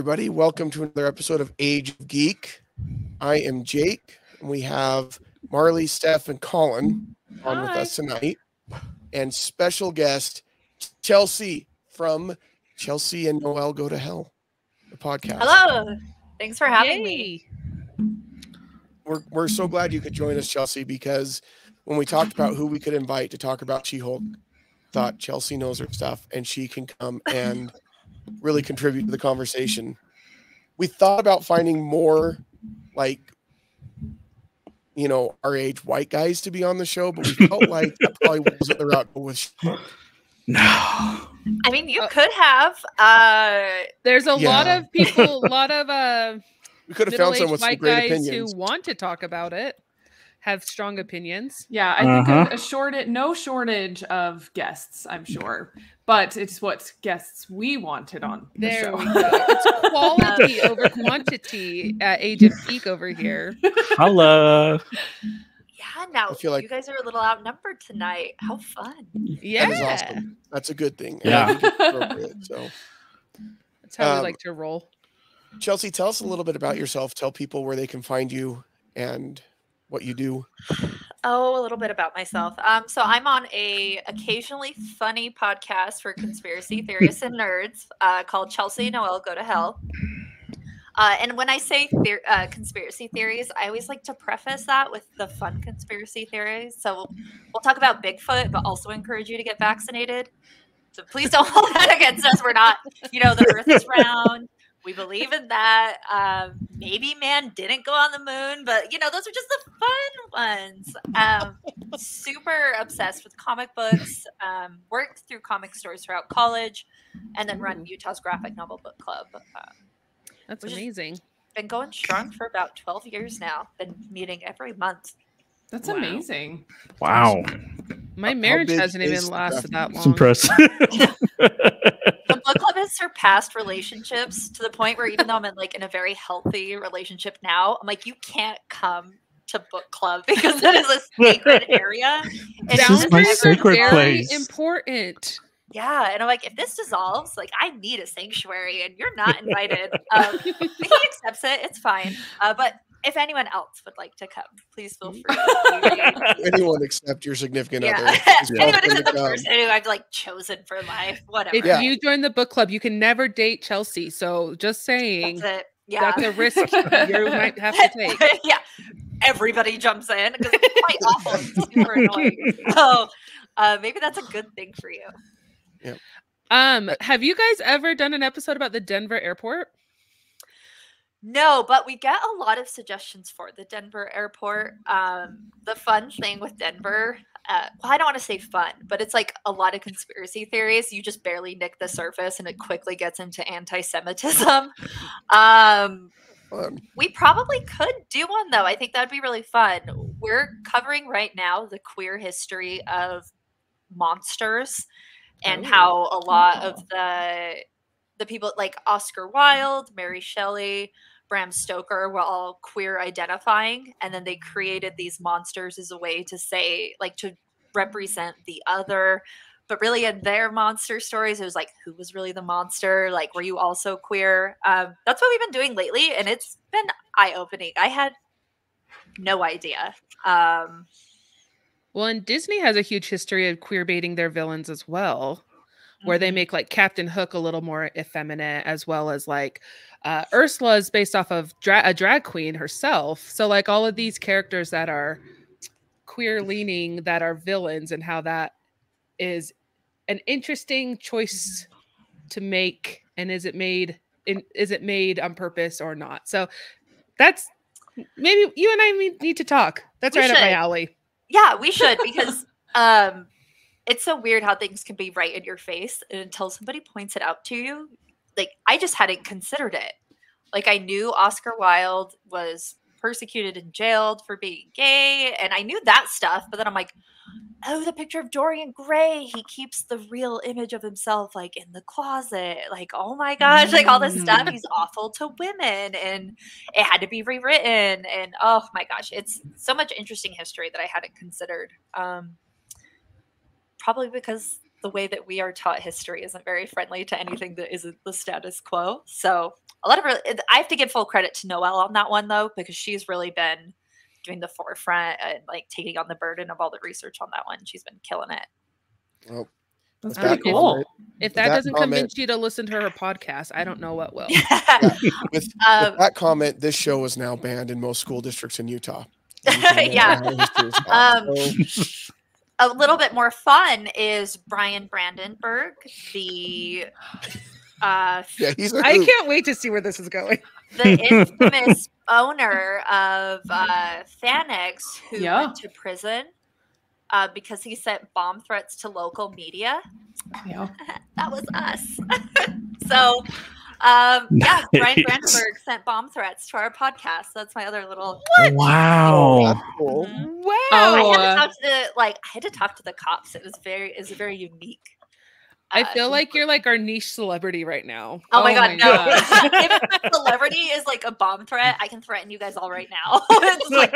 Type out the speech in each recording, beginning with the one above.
everybody. Welcome to another episode of Age of Geek. I am Jake, and we have Marlee, Steph, and Collin on with us tonight. And special guest, Chelsy from Chelsy and Noelle Go to Hell, the podcast. Hello. Thanks for having me. We're so glad you could join us, Chelsy, because when we talked about who we could invite to talk about She-Hulk, thought Chelsy knows her stuff, and she can come and really contribute to the conversation. We thought about finding more, like, you know, our age white guys to be on the show, but we felt like that probably wasn't the route with. No. I mean, you could have. There's a lot of people, we could have found someone with some white great guys opinions who want to talk about it, have strong opinions. Yeah, I think no shortage of guests, I'm sure. But it's what guests we wanted on the There show. we go. It's quality over quantity at Age of Geek over here. Hello. Yeah, now I feel like you guys are a little outnumbered tonight. How fun. Yeah. that is awesome. That's a good thing. And Yeah. I think it's appropriate, so. That's how we like to roll. Chelsy, tell us a little bit about yourself. Tell people where they can find you and what you do. Oh, a little bit about myself. So I'm on a occasionally funny podcast for conspiracy theorists and nerds called Chelsy and Noelle Go to Hell. And when I say conspiracy theories, I always like to preface that with the fun conspiracy theories. So we'll talk about Bigfoot, but also encourage you to get vaccinated. So please don't hold that against us. We're not, the earth is round. We believe in that. Maybe man didn't go on the moon, but those are just the fun ones. Super obsessed with comic books. Worked through comic stores throughout college, and then run Utah's graphic novel book club. That's amazing. Been going strong for about 12 years now. Been meeting every month. That's amazing. Wow. My marriage hasn't even lasted that long. It's impressive. The book club has surpassed relationships to the point where even though I'm in a very healthy relationship now, I'm like, you can't come to book club because it is a sacred area. This is my sacred place. Important. Yeah, and I'm like, if this dissolves, I need a sanctuary, and you're not invited. He accepts it; it's fine. But if anyone else would like to come, please feel free. Anyone except your significant other. Anyone except the person who I've chosen for life. Whatever. If you join the book club, you can never date Chelsy. So just saying, that's it. Yeah, that's a risk you might have to take. Yeah, everybody jumps in because it's quite awful, and super annoying. So maybe that's a good thing for you. Yeah. Have you guys ever done an episode about the Denver airport? No, but we get a lot of suggestions for the Denver airport. The fun thing with Denver, I don't want to say fun, but it's a lot of conspiracy theories. You just barely nick the surface and it quickly gets into anti-Semitism. We probably could do one, though. I think that'd be really fun. We're covering right now the queer history of monsters and how a lot of the people like Oscar Wilde, Mary Shelley, Bram Stoker were all queer identifying, and then they created these monsters as a way to say, to represent the other. But really in their monster stories, it was who was really the monster? Were you also queer? That's what we've been doing lately, and it's been eye-opening. I had no idea. Well, and Disney has a huge history of queer baiting their villains as well, where they make Captain Hook a little more effeminate, as well as Ursula is based off of a drag queen herself. So all of these characters that are queer leaning, that are villains, and how that is an interesting choice to make. And is it made on purpose or not? So that's maybe you and I need to talk. That's right up my alley. Yeah, we should, because it's so weird how things can be right in your face, and until somebody points it out to you, I just hadn't considered it. I knew Oscar Wilde was persecuted and jailed for being gay, and I knew that stuff, but then I'm like, oh, the picture of Dorian Gray, he keeps the real image of himself in the closet. Oh my gosh, all this stuff. He's awful to women, and it had to be rewritten. And oh my gosh, it's so much interesting history that I hadn't considered. Probably because the way that we are taught history isn't very friendly to anything that isn't the status quo. So a lot of I have to give full credit to Noelle on that one though, because she's really been doing the forefront and like taking on the burden of all the research on that one. She's been killing it. Well, That's with pretty that cool. comment- If with that doesn't comment- convince you to listen to her podcast, I don't know what will. with that comment, this show is now banned in most school districts in Utah. Yeah. So, A little bit more fun is Brian Brandenburg, the yeah, he's a I hoot. can't wait to see where this is going. the infamous owner of Fanex, who Yeah. went to prison because he sent bomb threats to local media. Yeah. That was us. So, yeah, Brian Nice. Brandenburg sent bomb threats to our podcast. That's my other little. Wow. That's cool. Mhm. Wow. Oh, I had to talk to the cops. It was very unique. I feel like you're like our niche celebrity right now. Oh my god, no! God. If celebrity is like a bomb threat, I can threaten you guys all right now. It's like,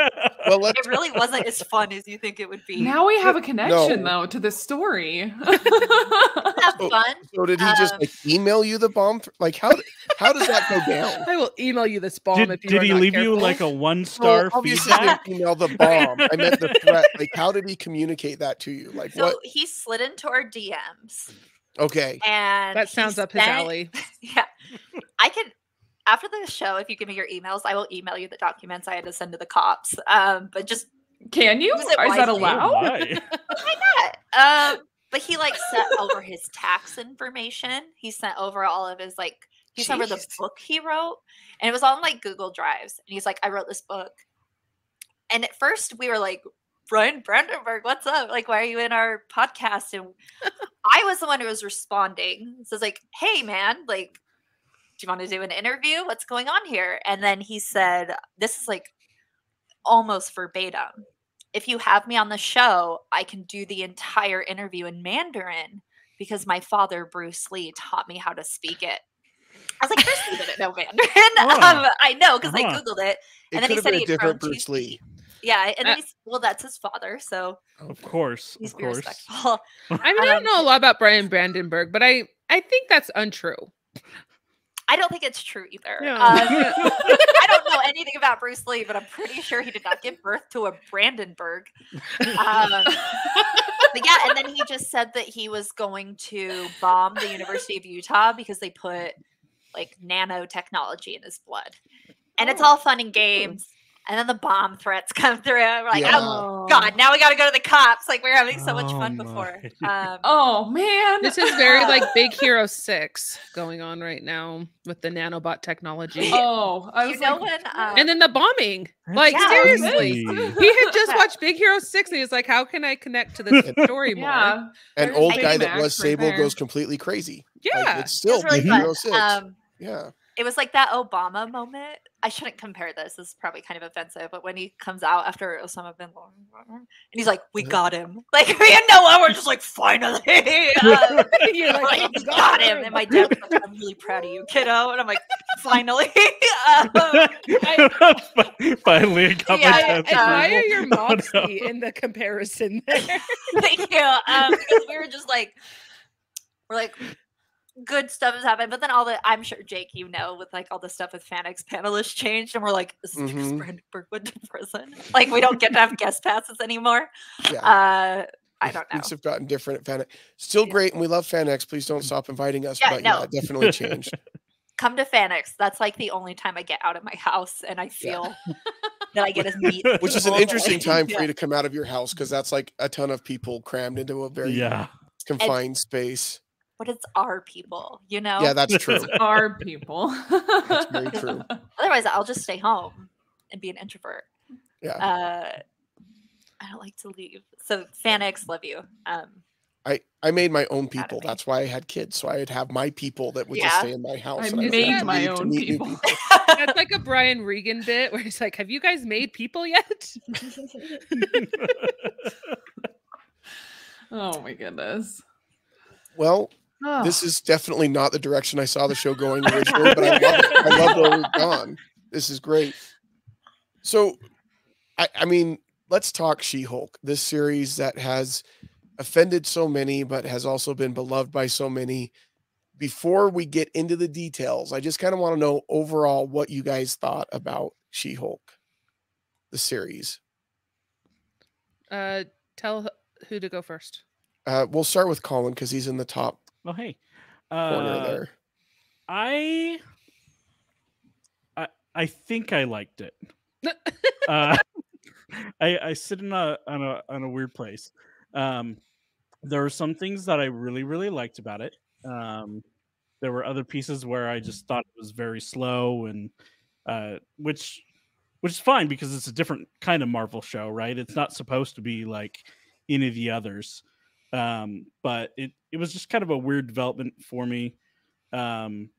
Well, let's it really wasn't as fun as you think it would be. Now we have a connection No. though to this story. Have fun. So did he just like email you the bomb? Like how does that go down? I will email you this bomb Did, if you did are he not leave you careful. like a 1-star obviously he feedback? didn't email the bomb. I meant the threat. Like how did he communicate that to you? Like So what? he slid into our DMs, Okay. and That he sounds up his sent- alley. Yeah, I can. After the show, if you give me your emails, I will email you the documents I had to send to the cops. But just Can you? Use it Is that wisely. allowed? Why? why not? But he like sent over his tax information. He sent over all of his like. He sent over the Jeez. book he wrote, and it was on like Google Drives. And he's like, "I wrote this book." And at first, we were like, "Brian Brandenburg, what's up? Like, why are you in our podcast?" And I was the one who was responding. So it's like, "Hey, man, like, do you want to do an interview? What's going on here?" And then he said, "This is like almost verbatim. If you have me on the show, I can do the entire interview in Mandarin because my father, Bruce Lee, taught me how to speak it." I was like, Bruce Lee didn't know Mandarin. Huh. I know because I Huh. Googled it. It And then could he have said been a he'd different grown Bruce Lee. Yeah, and then he's well, that's his father, so Of course. please Of be course. respectful. I mean, I don't know a lot about Brian Brandenburg, but I think that's untrue. I don't think it's true either. Yeah. I don't know anything about Bruce Lee, but I'm pretty sure he did not give birth to a Brandenburg. But yeah, and then he just said that he was going to bomb the University of Utah because they put like nanotechnology in his blood. And it's all fun and games. And then the bomb threats come through. And we're like, Yeah. oh God, now we got to go to the cops. Like we were having so much Oh fun my. before. Oh man. This is very like Big Hero 6 going on right now with the nanobot technology. Oh, I you was know like, when And then the bombing. Like, Yeah, seriously. crazy. He had just watched Big Hero 6 and he was like, how can I connect to this story more? yeah. An There's old Big guy that Mac was right Sable there. goes completely crazy. Yeah. Like, it's it still was really Big fun. Hero 6. Yeah. It was like that Obama moment. I shouldn't compare this. This is probably kind of offensive, but when he comes out after Osama bin Laden, and he's like, "We got him!" Like me and Noah were just like, "Finally!" You're We're like, like, "We "We got him!" And my dad was like, "I'm really proud of you, kiddo." And I'm like, "Finally!" Finally, I got Yeah, my I test admire approval. your Oh, no. moxie in the comparison there. Thank you. Because we were just like, we're like, good stuff has happened, but then I'm sure Jake, you know, with like all the stuff with Fanex panelists changed, and we're like, this is because Mhm. Brandenburg went to prison. Like we don't get to have guest passes anymore. Yeah. I don't know. Things have gotten different at Fanex. Still great, and we love Fanex. Please don't stop inviting us. Yeah, But no. yeah, it definitely changed. Come to Fanex. That's like the only time I get out of my house and I feel that I get to meet. Which is an people. interesting time for Yeah. you to come out of your house because that's like a ton of people crammed into a very Yeah. confined space. But it's our people, you know? Yeah, that's true. Our people. That's very true. Otherwise, I'll just stay home and be an introvert. Yeah. I don't like to leave. So Fanex, love you. I made my own people. me. That's why I had kids. So I'd have my people that would just Yeah. stay in my house. I and I wouldn't made have to my leave to own meet new people. That's like a Brian Regan bit where he's like, have you guys made people yet? Oh my goodness. Well, Oh. this is definitely not the direction I saw the show going originally, but I love it. I love where we've gone. This is great. So, I mean, let's talk She-Hulk, this series that has offended so many, but has also been beloved by so many. Before we get into the details, I just kind of want to know overall what you guys thought about She-Hulk, the series. Tell who to go first. We'll start with Collin because he's in the top Oh, hey. corner there. I think I liked it. I sit in a weird place. There were some things that I really, really liked about it. There were other pieces where I just thought it was very slow, and which is fine because it's a different kind of Marvel show, right? It's not supposed to be like any of the others. But it was just kind of a weird development for me. Some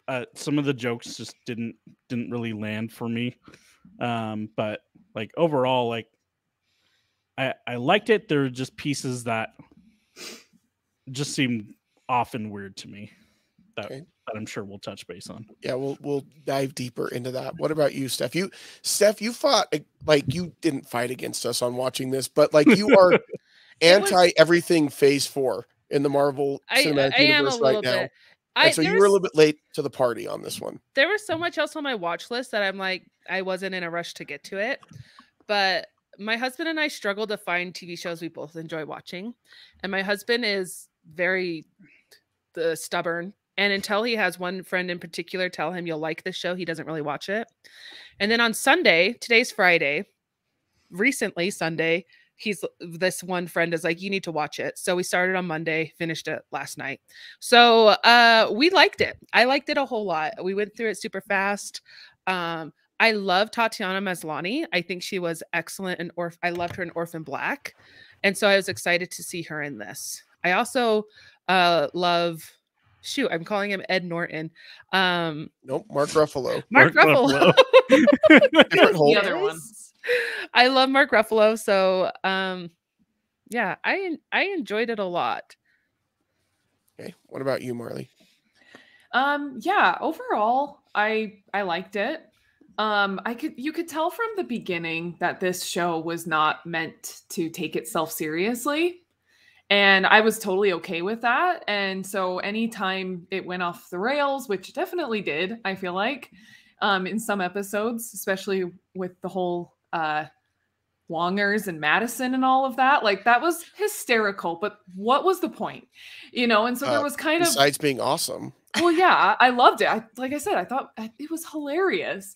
of the jokes just didn't really land for me. But like overall, like I liked it. There were just pieces that just seemed off and weird to me that I'm sure we'll touch base on. Yeah, we'll dive deeper into that. What about you, Steph? You fought, like, you didn't fight against us on watching this, but like you are anti everything Phase 4 in the Marvel Cinematic Universe right now. And so you were a little bit late to the party on this one. There was so much else on my watch list that I'm like, I wasn't in a rush to get to it. But my husband and I struggle to find TV shows we both enjoy watching. And my husband is very stubborn. And until he has one friend in particular tell him you'll like this show, he doesn't really watch it. And then on Sunday, today's Friday, recently Sunday, this one friend is like, you need to watch it. So we started on Monday, finished it last night. So we liked it. I liked it a whole lot. We went through it super fast. I love Tatiana Maslany. I think she was excellent in I loved her in Orphan Black. And so I was excited to see her in this. I also love, I'm calling him Ed Norton. Nope, Mark Ruffalo. Mark Ruffalo. Different Hulk. The other one. I love Mark Ruffalo. So yeah, I enjoyed it a lot. Okay. What about you, Marlee? Yeah, overall, I liked it. You could tell from the beginning that this show was not meant to take itself seriously. And I was totally okay with that. And so anytime it went off the rails, which it definitely did, I feel like, in some episodes, especially with the whole Wongers and Madison and all of that, like that was hysterical. But what was the point? And so there was kind of, besides being awesome. Well, yeah, I loved it. Like I said, I thought it was hilarious.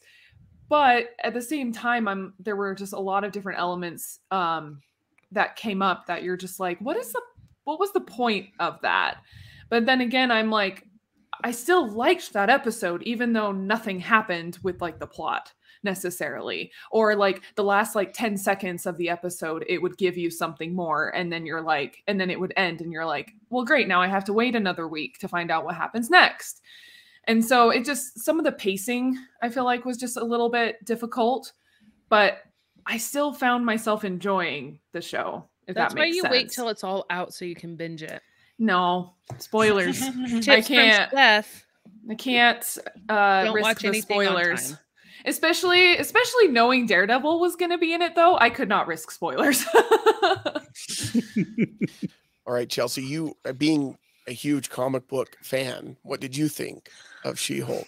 But at the same time, there were just a lot of different elements that came up that you're just like, what was the point of that? But then again, I'm like, I still liked that episode, even though nothing happened with like the plot necessarily, or like the last like 10 seconds of the episode, it would give you something more. And then you're like, and then it would end and you're like, well, great. Now I have to wait another week to find out what happens next. And so it just, some of the pacing I feel like was just a little bit difficult, but I still found myself enjoying the show. That's why you wait till it's all out so you can binge it. No spoilers. I can't. I can't risk the spoilers. Especially knowing Daredevil was going to be in it, though, I could not risk spoilers. All right, Chelsy, you being a huge comic book fan, what did you think of She-Hulk?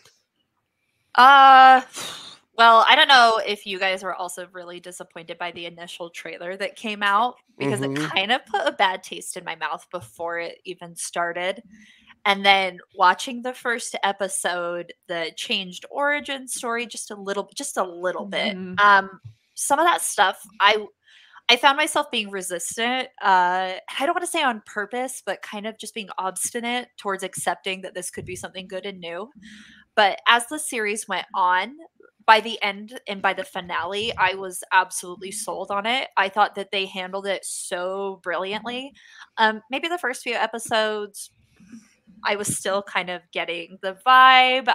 Well, I don't know if you guys were also really disappointed by the initial trailer that came out, because it kind of put a bad taste in my mouth before it even started. And then watching the first episode, the changed origin story, just a little bit. Some of that stuff, I found myself being resistant. I don't want to say on purpose, but kind of just being obstinate towards accepting that this could be something good and new. But as the series went on, by the end and by the finale, I was absolutely sold on it. I thought that they handled it so brilliantly. Maybe the first few episodes, I was still kind of getting the vibe.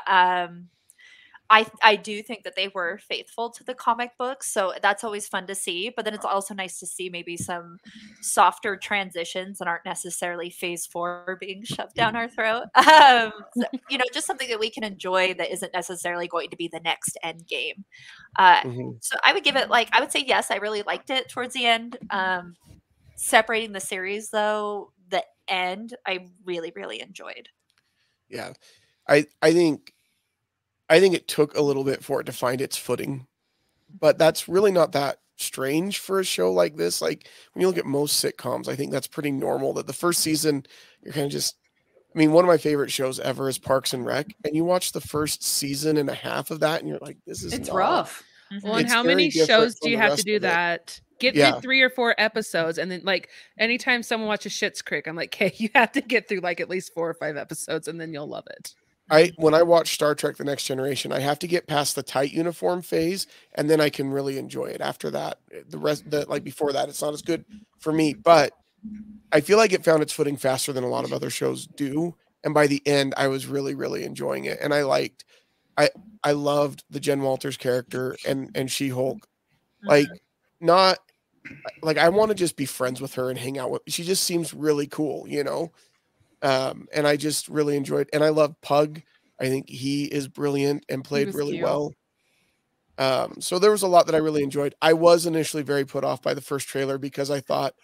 I do think that they were faithful to the comic books, so that's always fun to see. But then it's also nice to see maybe some softer transitions that aren't necessarily Phase 4 being shoved down our throat. Just something that we can enjoy that isn't necessarily going to be the next end game. So I would give it I would say yes, I really liked it towards the end. separating the series, though, the end I really, really enjoyed. Yeah, I think it took a little bit for it to find its footing, but that's really not that strange for a show like this. Like when you look at most sitcoms, I think that's pretty normal that the first season you're kind of just. I mean, one of my favorite shows ever is Parks and Rec, and you watch the first season and a half of that, and you're like, "This is It's not, rough. Mm-hmm. Well, and It's how very many different shows do from you the have to rest do of it. that? Get Yeah. through 3 or 4 episodes, and then like anytime someone watches Schitt's Creek, I'm like, "Okay, you have to get through like at least 4 or 5 episodes, and then you'll love it." When I watch Star Trek: The Next Generation, I have to get past the tight uniform phase, and then I can really enjoy it. After that, like before that, it's not as good for me. But I feel like it found its footing faster than a lot of other shows do. And by the end, I was really, really enjoying it, and I loved the Jen Walters character and She-Hulk. Like, not like I want to just be friends with her and hang out with. She just seems really cool, you know. And I just really enjoyed, and I love Pug. I think he is brilliant and played was really cute. well. So there was a lot that I really enjoyed. I was initially very put off by the first trailer because I thought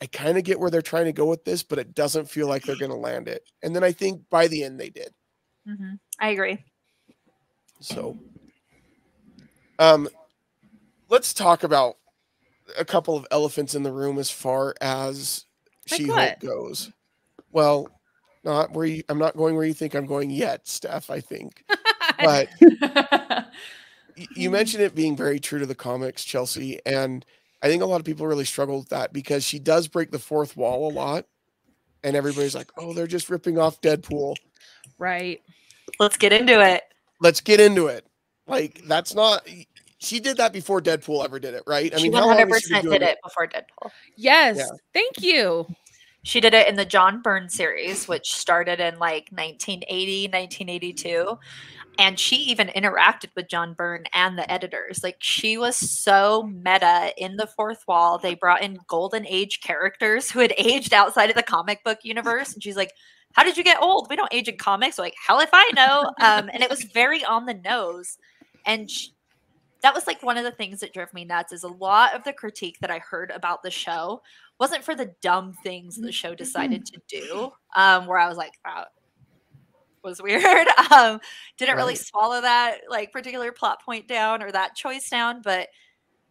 I kind of get where they're trying to go with this, but it doesn't feel like they're going to land it. And then I think by the end they did. Mm-hmm. I agree. So, let's talk about a couple of elephants in the room as far as Like She-Hulk what? goes. Well, not where I'm not going where you think I'm going yet, Steph, I think. But you mentioned it being very true to the comics, Chelsy, and I think a lot of people really struggle with that because she does break the fourth wall a lot, and everybody's like, "Oh, they're just ripping off Deadpool." Right. Let's get into it. Let's get into it. Like that's not. She did that before Deadpool ever did it, right? I She mean, how long has she 100% been did doing it before Deadpool. Yes. Yeah. Thank you. She did it in the John Byrne series, which started in like 1980, 1982. And she even interacted with John Byrne and the editors. Like she was so meta in the fourth wall. They brought in golden age characters who had aged outside of the comic book universe. And she's like, how did you get old? We don't age in comics. Like, hell if I know. And it was very on the nose. And that was like one of the things that drove me nuts is a lot of the critique that I heard about the show wasn't for the dumb things the show decided to do, where I was like, wow, was weird. Didn't really swallow that like particular plot point down or that choice down, but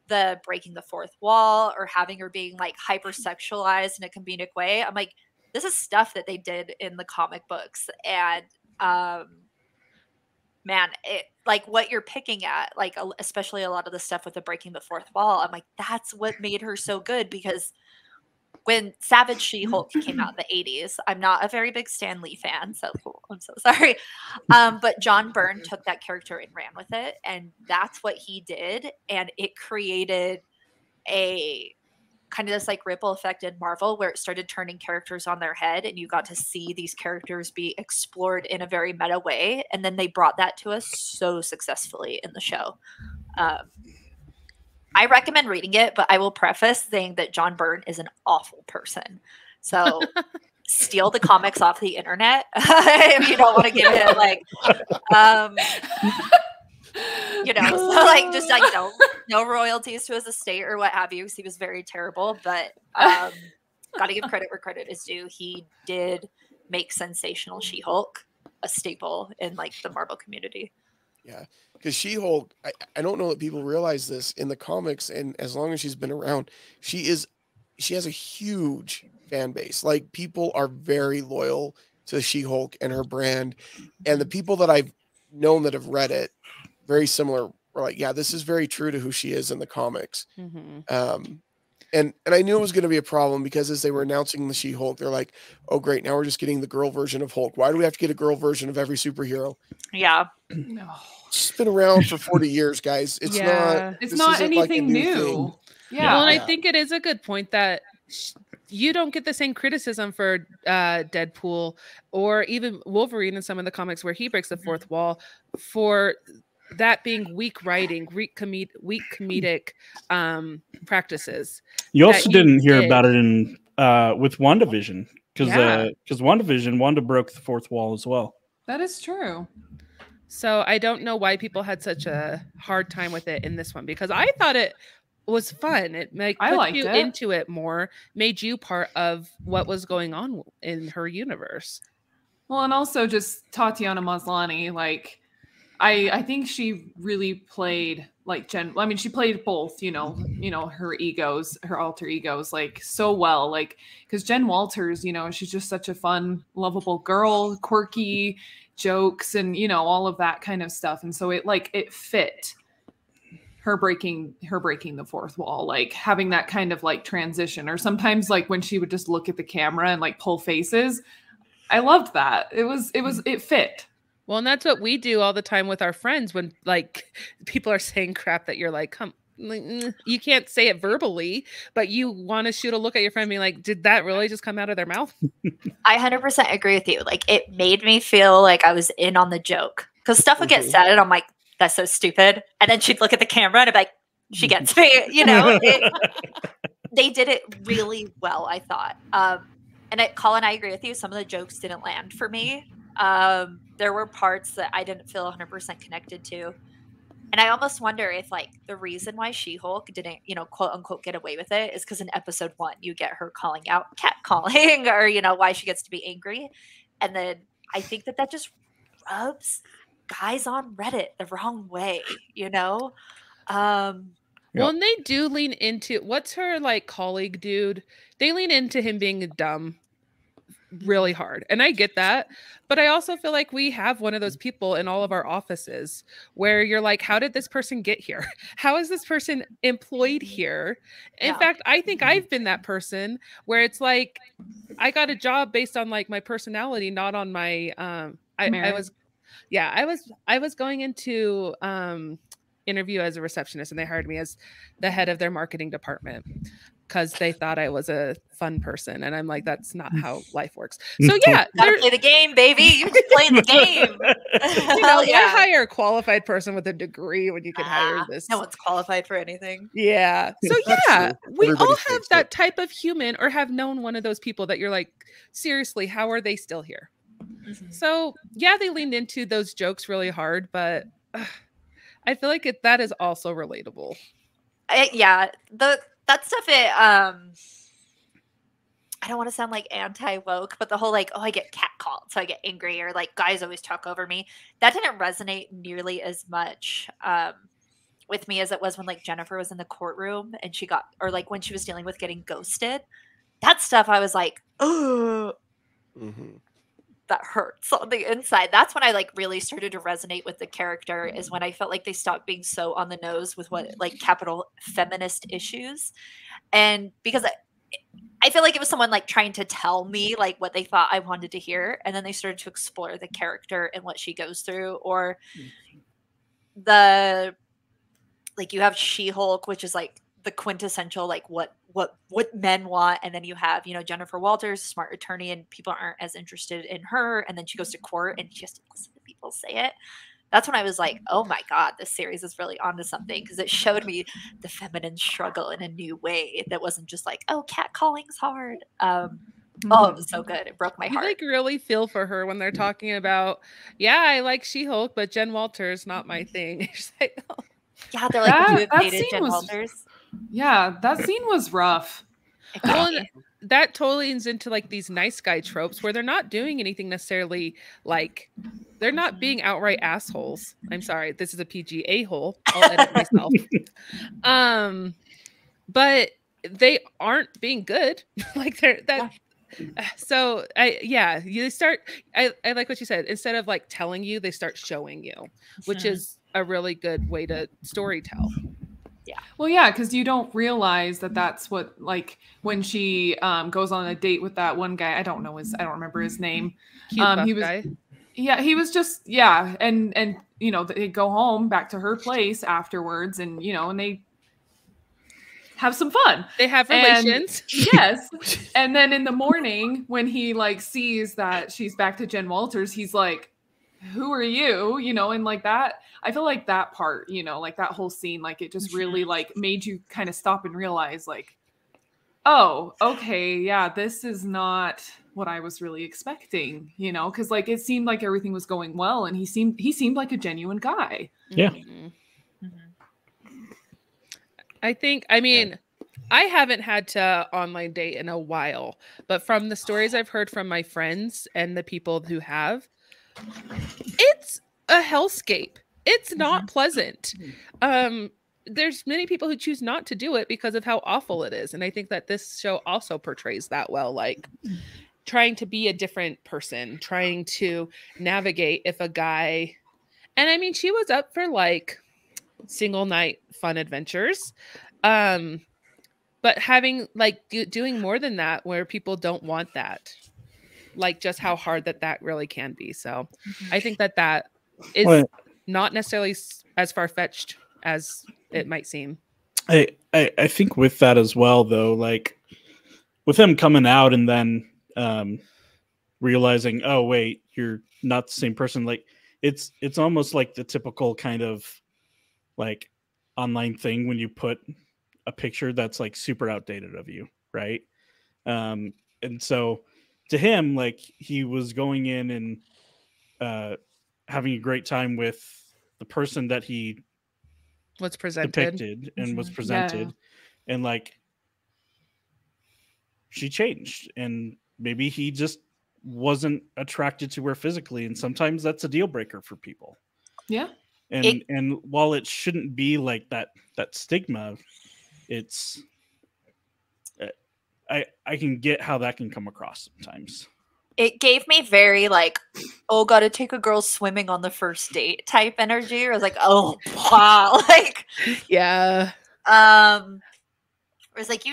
the breaking the fourth wall or having her being like hypersexualized in a comedic way, I'm like, this is stuff that they did in the comic books. And man, it like what you're picking at, like especially a lot of the stuff with the breaking the fourth wall, I'm like, that's what made her so good. Because when Savage She-Hulk came out in the 80s, I'm not a very big Stan Lee fan, so I'm so sorry. But John Byrne took that character and ran with it, and that's what he did, and it created a kind of this like ripple effect in Marvel where it started turning characters on their head, and you got to see these characters be explored in a very meta way, and then they brought that to us so successfully in the show. I recommend reading it, but I will preface saying that John Byrne is an awful person. So steal the comics off the internet if you don't want to give it like, so like just like no royalties to his estate or what have you. Because he was very terrible, but got to give credit where credit is due. He did make sensational She-Hulk a staple in like the Marvel community. Yeah, because She-Hulk, I don't know that people realize this in the comics, and as long as she's been around, she has a huge fan base. Like people are very loyal to She-Hulk and her brand, and the people that I've known that have read it, very similar, were like, yeah, this is very true to who she is in the comics. Mm-hmm. And I knew it was going to be a problem because as they were announcing the She-Hulk, they're like, oh great, now we're just getting the girl version of Hulk. Why do we have to get a girl version of every superhero? Yeah. No. It's been around for 40 years, guys. It's not anything new. Thing. Yeah. Well, and I think it is a good point that you don't get the same criticism for Deadpool or even Wolverine in some of the comics where he breaks the fourth wall for that being weak writing, weak comedic practices. You also didn't hear about it in with WandaVision because Wanda broke the fourth wall as well. That is true. So I don't know why people had such a hard time with it in this one because I thought it was fun. It I put liked you it. into it more, made you part of what was going on in her universe. Well, and also just Tatiana Maslany, like I think she really played like Jen. I mean, she played both, her egos, her alter egos, like so well. Like, because Jen Walters, she's just such a fun, lovable girl, quirky jokes, and all of that kind of stuff. And so it fit her breaking the fourth wall, like having that kind of like transition, or sometimes like when she would just look at the camera and like pull faces. I loved that. It fit. Well, and that's what we do all the time with our friends when like people are saying crap that you're like, come, you can't say it verbally, but you want to shoot a look at your friend and be like, did that really just come out of their mouth? I 100% agree with you. Like, it made me feel like I was in on the joke, because stuff would get said and I'm like, that's so stupid. And then she'd look at the camera and I'd be like, she gets me, They did it really well, I thought. And Collin, I agree with you. Some of the jokes didn't land for me. There were parts that I didn't feel 100% connected to. And I almost wonder if like the reason why She-Hulk didn't, quote unquote, get away with it is because in episode 1, you get her calling out catcalling or, why she gets to be angry. And then I think that just rubs guys on Reddit the wrong way, Well, and they do lean into what's her like colleague dude. They lean into him being dumb really hard. And I get that. But I also feel like we have one of those people in all of our offices where you're like, how did this person get here? How is this person employed here? In fact, I think I've been that person where it's like, I got a job based on like my personality, not on my, I was going into, interview as a receptionist and they hired me as the head of their marketing department because they thought I was a fun person. And I'm like, that's not how life works. So yeah. Gotta play the game, baby. You're just playing the game. Why hire a qualified person with a degree when you can hire this? No one's qualified for anything. Yeah. So yeah, we all have that type of human or have known one of those people that you're like, seriously, how are they still here? Mm-hmm. So yeah, they leaned into those jokes really hard, but I feel like that is also relatable. That stuff, I don't want to sound like anti-woke, but the whole like, oh, I get catcalled, so I get angry, or like guys always talk over me. That didn't resonate nearly as much with me as it was when like Jennifer was in the courtroom and she got, or like when she was dealing with getting ghosted. That stuff I was like, oh, that hurts on the inside. That's when I like really started to resonate with the character, is when I felt like they stopped being so on the nose with what like capital feminist issues. And because I feel like it was someone like trying to tell me like what they thought I wanted to hear. And then they started to explore the character and what she goes through, or the, like you have She-Hulk, which is like the quintessential, like what men want. And then you have, Jennifer Walters, smart attorney, and people aren't as interested in her. And then she goes to court and she has to listen to people say it. That's when I was like, oh my God, this series is really onto something, because it showed me the feminine struggle in a new way that wasn't just like, oh, catcalling's hard. Oh, it was so good. It broke my heart. You like really feel for her when they're talking about, yeah, I like She-Hulk, but Jen Walters not my thing. She's like, oh. Yeah, they're like, you have dated Jen Walters. Yeah, that scene was rough. Well, that totally leans into like these nice guy tropes where they're not doing anything necessarily, like they're not being outright assholes. I'm sorry, this is a PG a-hole. I'll edit myself. But they aren't being good. Like they're that. So you start. I like what you said. Instead of like telling you, they start showing you, which is a really good way to story tell. Yeah. Well, yeah, because you don't realize that that's what, like, when she goes on a date with that one guy. I don't remember his name. He was guy. Yeah, he was just and they go home back to her place afterwards, and and they have some fun. They have relations. Yes. And then in the morning when he like sees that she's back to Jen Walters, he's like, who are you? And like that, I feel like that part, like that whole scene, like it just really like made you kind of stop and realize like, oh, okay, yeah, this is not what I was really expecting, because like it seemed like everything was going well, and he seemed like a genuine guy. Yeah. I mean, I haven't had to online date in a while, but from the stories I've heard from my friends and the people who have, it's a hellscape. It's not pleasant. There's many people who choose not to do it because of how awful it is. And I think that this show also portrays that well, like trying to be a different person, trying to navigate if a guy, and I mean, she was up for like single night fun adventures. But having like doing more than that where people don't want that, like just how hard that really can be. So I think that is not necessarily as far-fetched as it might seem. I think with that as well, though, like with him coming out and then realizing, oh wait, you're not the same person. Like it's almost like the typical kind of like online thing when you put a picture that's like super outdated of you, right? And so to him, like he was going in and having a great time with the person that he was presented depicted and was presented, and like she changed, and maybe he just wasn't attracted to her physically, and sometimes that's a deal breaker for people. Yeah. And while it shouldn't be like that stigma, it's I can get how that can come across sometimes. It gave me very like, oh, gotta take a girl swimming on the first date type energy. Or I was like, oh wow, like yeah. It was like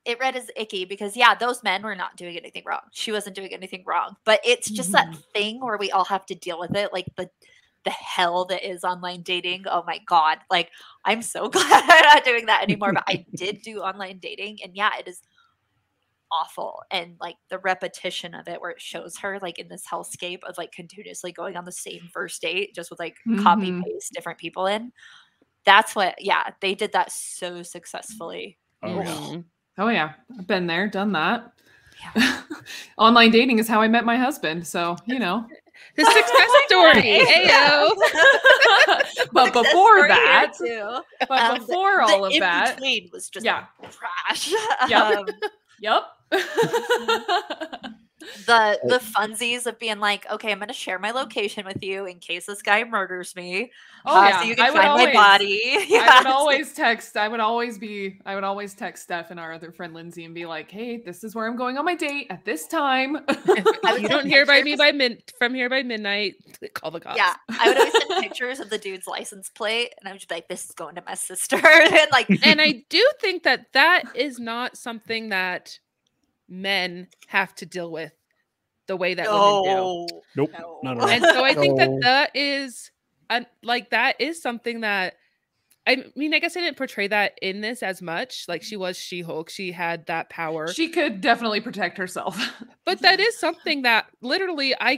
it read as icky because those men were not doing anything wrong. She wasn't doing anything wrong, but it's just that thing where we all have to deal with it, like the hell that is online dating. Oh my god, like I'm so glad I'm not doing that anymore. But I did do online dating, and it is awful. And like the repetition of it, where it shows her like in this hellscape of like continuously going on the same first date, just with like copy paste different people in. That's what, they did that so successfully. Oh yeah, I've been there, done that. Yeah. Online dating is how I met my husband, so you know. The success story. Ayo. But before that, before all of that, between was just trash. Yep. The funsies of being like, okay, I'm going to share my location with you in case this guy murders me. So you can find my body. I would always text. I would always text Steph and our other friend Lindsay and be like, "Hey, this is where I'm going on my date at this time. If you don't hear from here by midnight, call the cops." Yeah, I would always send pictures of the dude's license plate, and I would just be like, "This is going to my sister." and I do think that is not something that men have to deal with the way that women do. Nope. Not at all. And so I think that is that is something that, I mean, I guess I didn't portray that in this as much. Like she was She-Hulk. She had that power. She could definitely protect herself. But that is something that literally I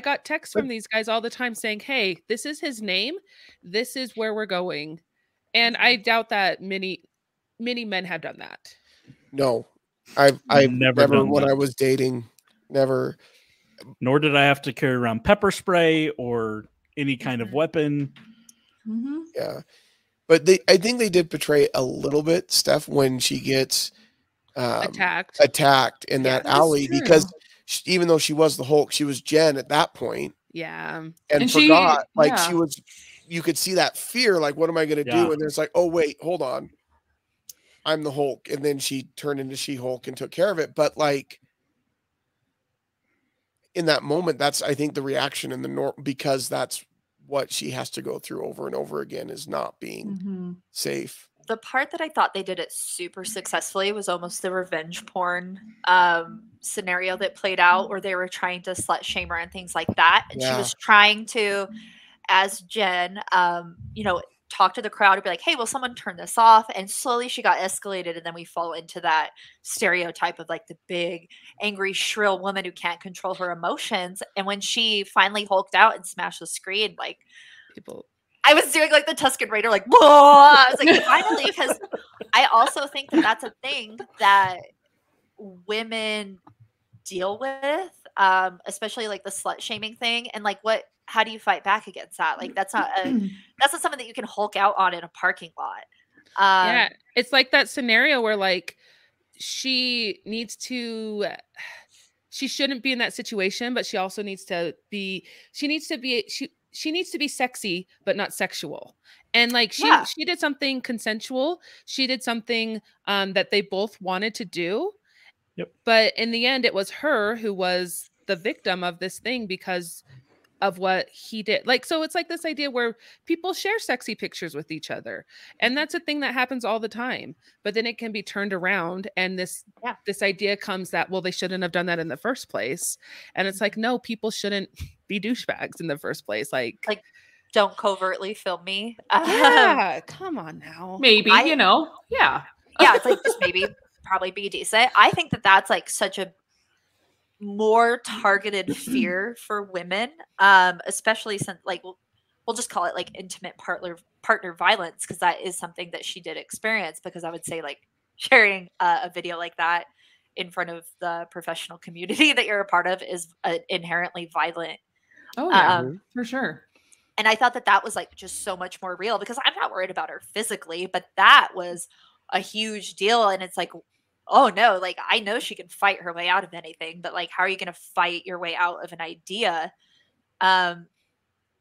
got texts from these guys all the time saying, "Hey, this is his name. This is where we're going." And I doubt that many men have done that. No. I've never when I was dating, never. Nor did I have to carry around pepper spray or any kind of weapon. Yeah, but I think they did portray a little bit, Steph, when she gets attacked in that alley, because even though she was the Hulk, she was Jen at that point. Yeah, and forgot she was. You could see that fear, like, what am I going to do? And it's like, oh wait, hold on. I'm the Hulk. And then she turned into She-Hulk and took care of it. But like in that moment, that's, I think, the reaction in the norm, because that's what she has to go through over and over again, is not being safe. The part that I thought they did it super successfully was almost the revenge porn scenario that played out, where they were trying to slut shame her and things like that. And she was trying to, as Jen, talk to the crowd and be like, hey, will someone turn this off? And slowly she got escalated, and then we fall into that stereotype of like the big, angry, shrill woman who can't control her emotions. And when she finally hulked out and smashed the screen, like I was doing like the Tusken Raider, like, whoa! I was like, finally, because I also think that that's a thing that women deal with, especially like the slut shaming thing. And like how do you fight back against that? Like that's not something that you can Hulk out on in a parking lot. Yeah, it's like that scenario where like she shouldn't be in that situation, but she also needs to be sexy but not sexual. And like Yeah. she did something consensual. She did something that they both wanted to do. Yep. But in the end it was her who was the victim of this thing because of what he did. Like, so it's like this idea where people share sexy pictures with each other. And that's a thing that happens all the time. But then it can be turned around and this idea comes that, well, they shouldn't have done that in the first place. And it's like, no, people shouldn't be douchebags in the first place. Like don't covertly film me. Yeah, come on now. Maybe, yeah. Yeah, it's like just maybe probably be decent. I think that that's like such a more targeted fear for women, especially since like we'll just call it like intimate partner violence, because that is something that she did experience. Because I would say like sharing a video like that in front of the professional community that you're a part of is inherently violent. Oh yeah, for sure. And I thought that that was like just so much more real, because I'm not worried about her physically, but that was a huge deal. And it's like, oh no, like I know she can fight her way out of anything, but like, how are you going to fight your way out of an idea?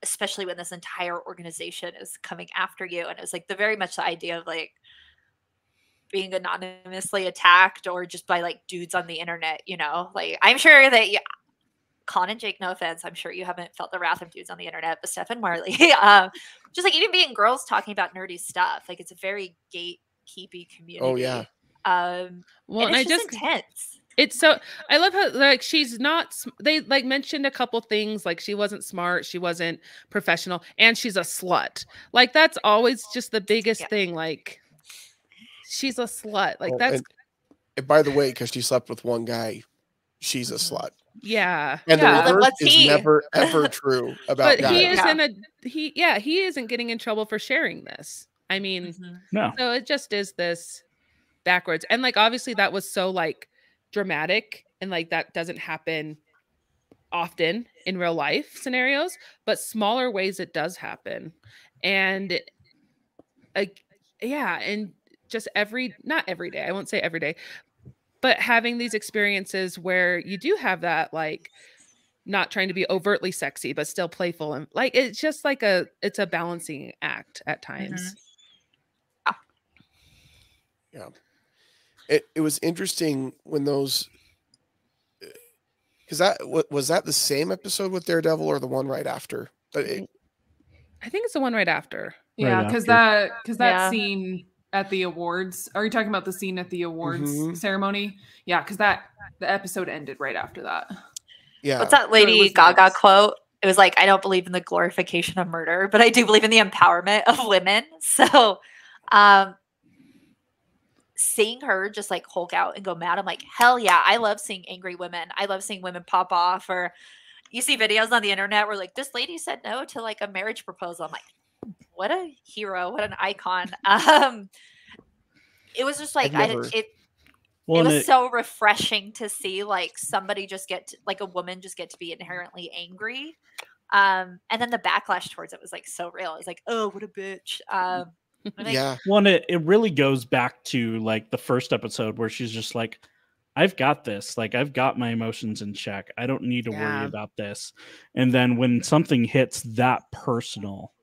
Especially when this entire organization is coming after you. And it was like very much the idea of like being anonymously attacked or just by like dudes on the internet, you know, like I'm sure that Collin and Jake, no offense, I'm sure you haven't felt the wrath of dudes on the internet, but Steph and Marlee, just like even being girls talking about nerdy stuff, like it's a very gatekeepy community. Oh yeah. Well, and it's just intense. It's so, I love how like she's not, they like mentioned a couple things, like she wasn't smart, she wasn't professional, and she's a slut. Like that's always just the biggest thing. Like she's a slut. Like that's. And by the way, because she slept with one guy, she's a slut. Yeah. And the reverse is never ever true about but guys. He isn't getting in trouble for sharing this. I mean, no. So it just is this backwards. And like obviously that was so like dramatic, and like that doesn't happen often in real life scenarios, but smaller ways it does happen. And and just not every day, I won't say every day, but having these experiences where you do have that, like not trying to be overtly sexy, but still playful. And like, it's just like it's a balancing act at times. Yeah. It was interesting when those, because that was that the same episode with Daredevil or the one right after? But I think it's the one right after. Yeah, because that scene at the awards. Are you talking about the scene at the awards ceremony? Yeah, because the episode ended right after that. Yeah. What's that Lady Gaga quote? It was like, I don't believe in the glorification of murder, but I do believe in the empowerment of women. So seeing her just like Hulk out and go mad, I'm like, hell yeah, I love seeing angry women. I love seeing women pop off. Or you see videos on the internet where like this lady said no to like a marriage proposal. I'm like, what a hero, what an icon. It was just like it was so refreshing to see like somebody just like a woman just get to be inherently angry. And then the backlash towards it was like so real. It's like, oh, what a bitch. Yeah. Well, it really goes back to like the first episode where she's just like, I've got this. Like, I've got my emotions in check. I don't need to worry about this. And then when something hits that personal,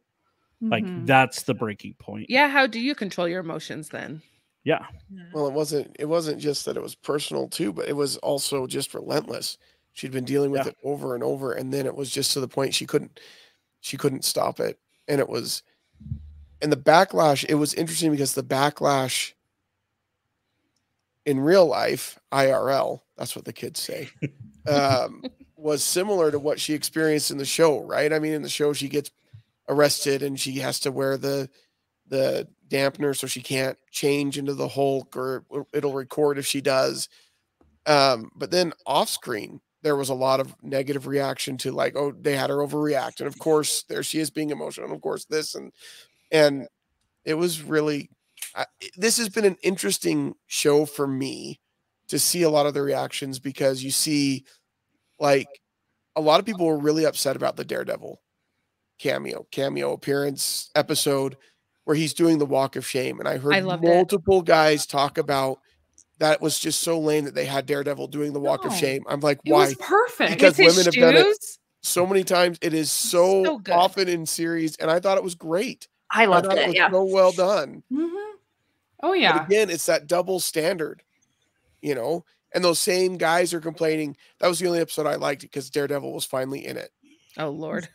like that's the breaking point. Yeah. How do you control your emotions then? Yeah. Well, it wasn't just that it was personal too, but it was also just relentless. She'd been dealing with it over and over, and then it was just to the point she couldn't stop it. And it was, and the backlash, it was interesting because the backlash in real life, IRL, that's what the kids say, was similar to what she experienced in the show, right? I mean, in the show, she gets arrested and she has to wear the dampener so she can't change into the Hulk, or it'll record if she does. But then off screen, there was a lot of negative reaction to like, oh, they had her overreact. And of course, there she is being emotional. And of course, this and it was really, this has been an interesting show for me to see a lot of the reactions, because you see like a lot of people were really upset about the Daredevil cameo appearance episode where he's doing the walk of shame. And I heard loved it. multiple guys talk about that was just so lame that they had Daredevil doing the walk of No. shame. I'm like, It why? was perfect. Because With his women have done it shoes? so many times. It is so So good. often in series, and I thought it was great. I I loved thought it it. was Yeah. so well done. Mhm. Oh But yeah. again, it's that double standard, you know. And those same guys are complaining. That was the only episode I liked because Daredevil was finally in it. Oh Lord.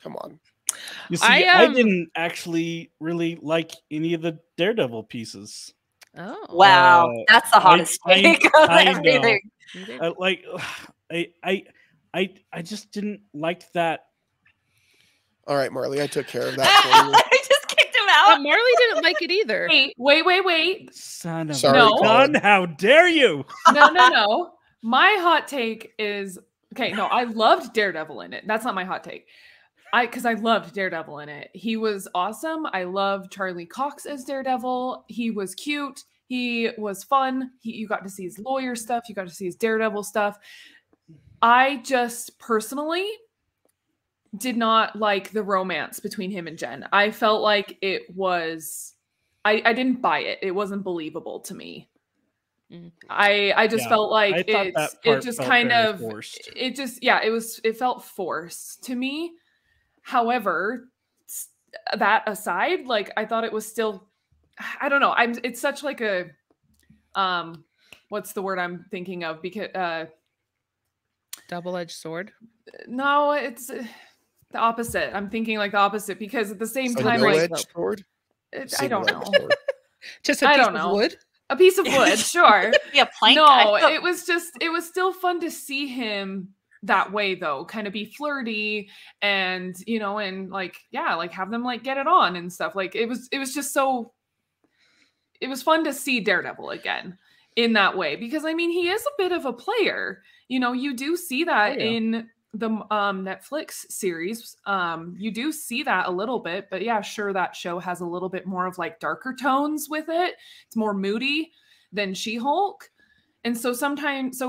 Come on. You see, I didn't actually really like any of the Daredevil pieces. Oh. Wow, that's the hottest take of I know. everything. Like, I just didn't like that. All right, Marlee, I took care of that for you. I just kicked him out. Marlee didn't like it either. Wait. Son of Sorry, a No. gun, how dare you? No. My hot take is okay. No, I loved Daredevil in it. That's not my hot take. Because I loved Daredevil in it. He was awesome. I loved Charlie Cox as Daredevil. He was cute. He was fun. You got to see his lawyer stuff. You got to see his Daredevil stuff. I just personally did not like the romance between him and Jen. I felt like it was, I didn't buy it. It wasn't believable to me. I just felt like it just kind of forced. It felt forced to me. However, that aside, like I thought it was still, I don't know. It's such like a, what's the word I'm thinking of? Because double-edged sword. No, it's the opposite. I'm thinking like the opposite because at the same time, like sword. I don't know. Just a piece of wood. A piece of wood, sure. Yeah, plank. No, it was still fun to see him that way though, kind of be flirty and and like have them like get it on and stuff. Like it was just so it was fun to see Daredevil again in that way because I mean he is a bit of a player. You do see that in the Netflix series. You do see that a little bit, but yeah, sure, that show has a little bit more of like darker tones with it. It's more moody than She-Hulk. And so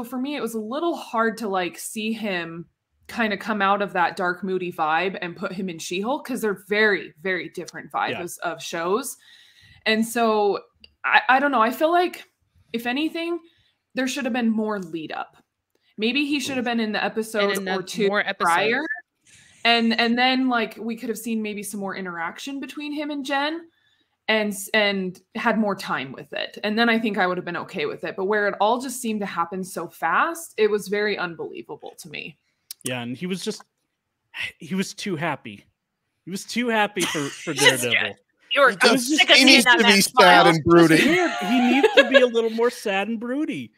for me, it was a little hard to like see him kind of come out of that dark, moody vibe and put him in She-Hulk because they're very, very different vibes of shows. And so I don't know. I feel like if anything, there should have been more lead up. Maybe he should have been in the episode or two prior. And then like we could have seen maybe some more interaction between him and Jen. And had more time with it. And then I think I would have been okay with it. But where it all just seemed to happen so fast, it was very unbelievable to me. Yeah, and he was too happy. He was too happy for Daredevil. He needs to be sad and broody. He needs to be a little more sad and broody.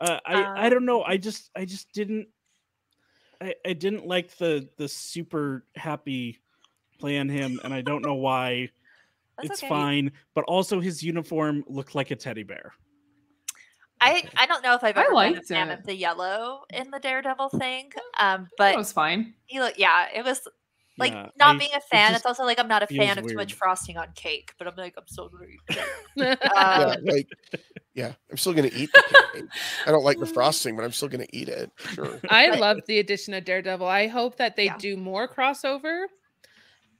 I don't know. I just didn't. I didn't like the super happy play on him, and I don't know why. It's fine, but also his uniform looked like a teddy bear. I don't know if I've ever been a fan of the yellow in the Daredevil thing, but it was fine. It was like not being a fan. It's also like I'm not a fan of too much frosting on cake, but I'm like I'm still gonna eat it. I'm still gonna eat the cake. I don't like the frosting, but I'm still gonna eat it. Sure. I love the addition of Daredevil. I hope that they do more crossover.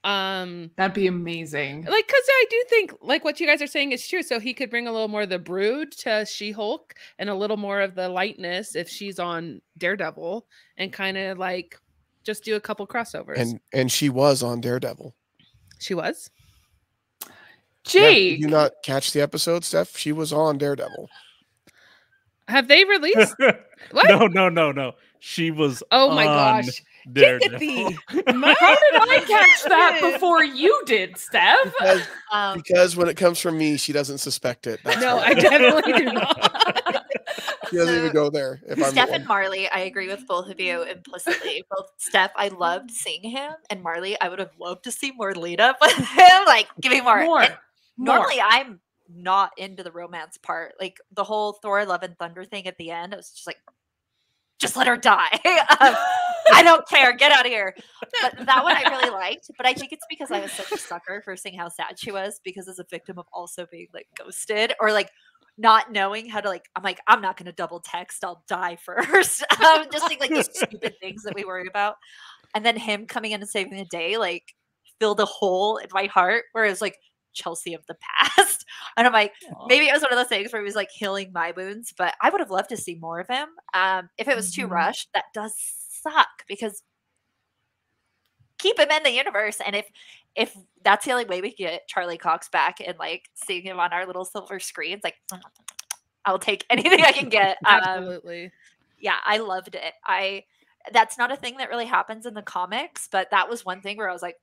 That'd be amazing. Like, because I do think like what you guys are saying is true. So he could bring a little more of the brood to She-Hulk and a little more of the lightness if she's on Daredevil, and kind of like just do a couple crossovers. And she was on Daredevil. She was. Jake, did you not catch the episode, Steph? She was on Daredevil. Have they released? What? No. She was. Oh my gosh. Daredevil. How did I catch that before you did, Steph? Because when it comes from me, she doesn't suspect it. That's no, I definitely do not. She doesn't even go there. Steph and Marlee, I agree with both of you implicitly. Both Steph, I loved seeing him, and Marlee, I would have loved to see more lead up with him. Like, give me more. Normally, I'm not into the romance part. Like the whole Thor: Love and Thunder thing at the end, I was just like, just let her die. I don't care. Get out of here. But that one I really liked. But I think it's because I was such a sucker for seeing how sad she was, because as a victim of also being like ghosted or like not knowing how to like, I'm like, I'm not going to double text. I'll die first. Just think like these stupid things that we worry about. and then him coming in and saving the day, like, filled a hole in my heart where it was like Chelsy of the past. And I'm like, maybe it was one of those things where he was like healing my wounds, but I would have loved to see more of him. If it was too rushed, that does suck, because keep him in the universe. And if that's the only way we can get Charlie Cox back and like seeing him on our little silver screens, like, I'll take anything I can get. Absolutely. Yeah, I loved it. That's not a thing that really happens in the comics, but that was one thing where I was like,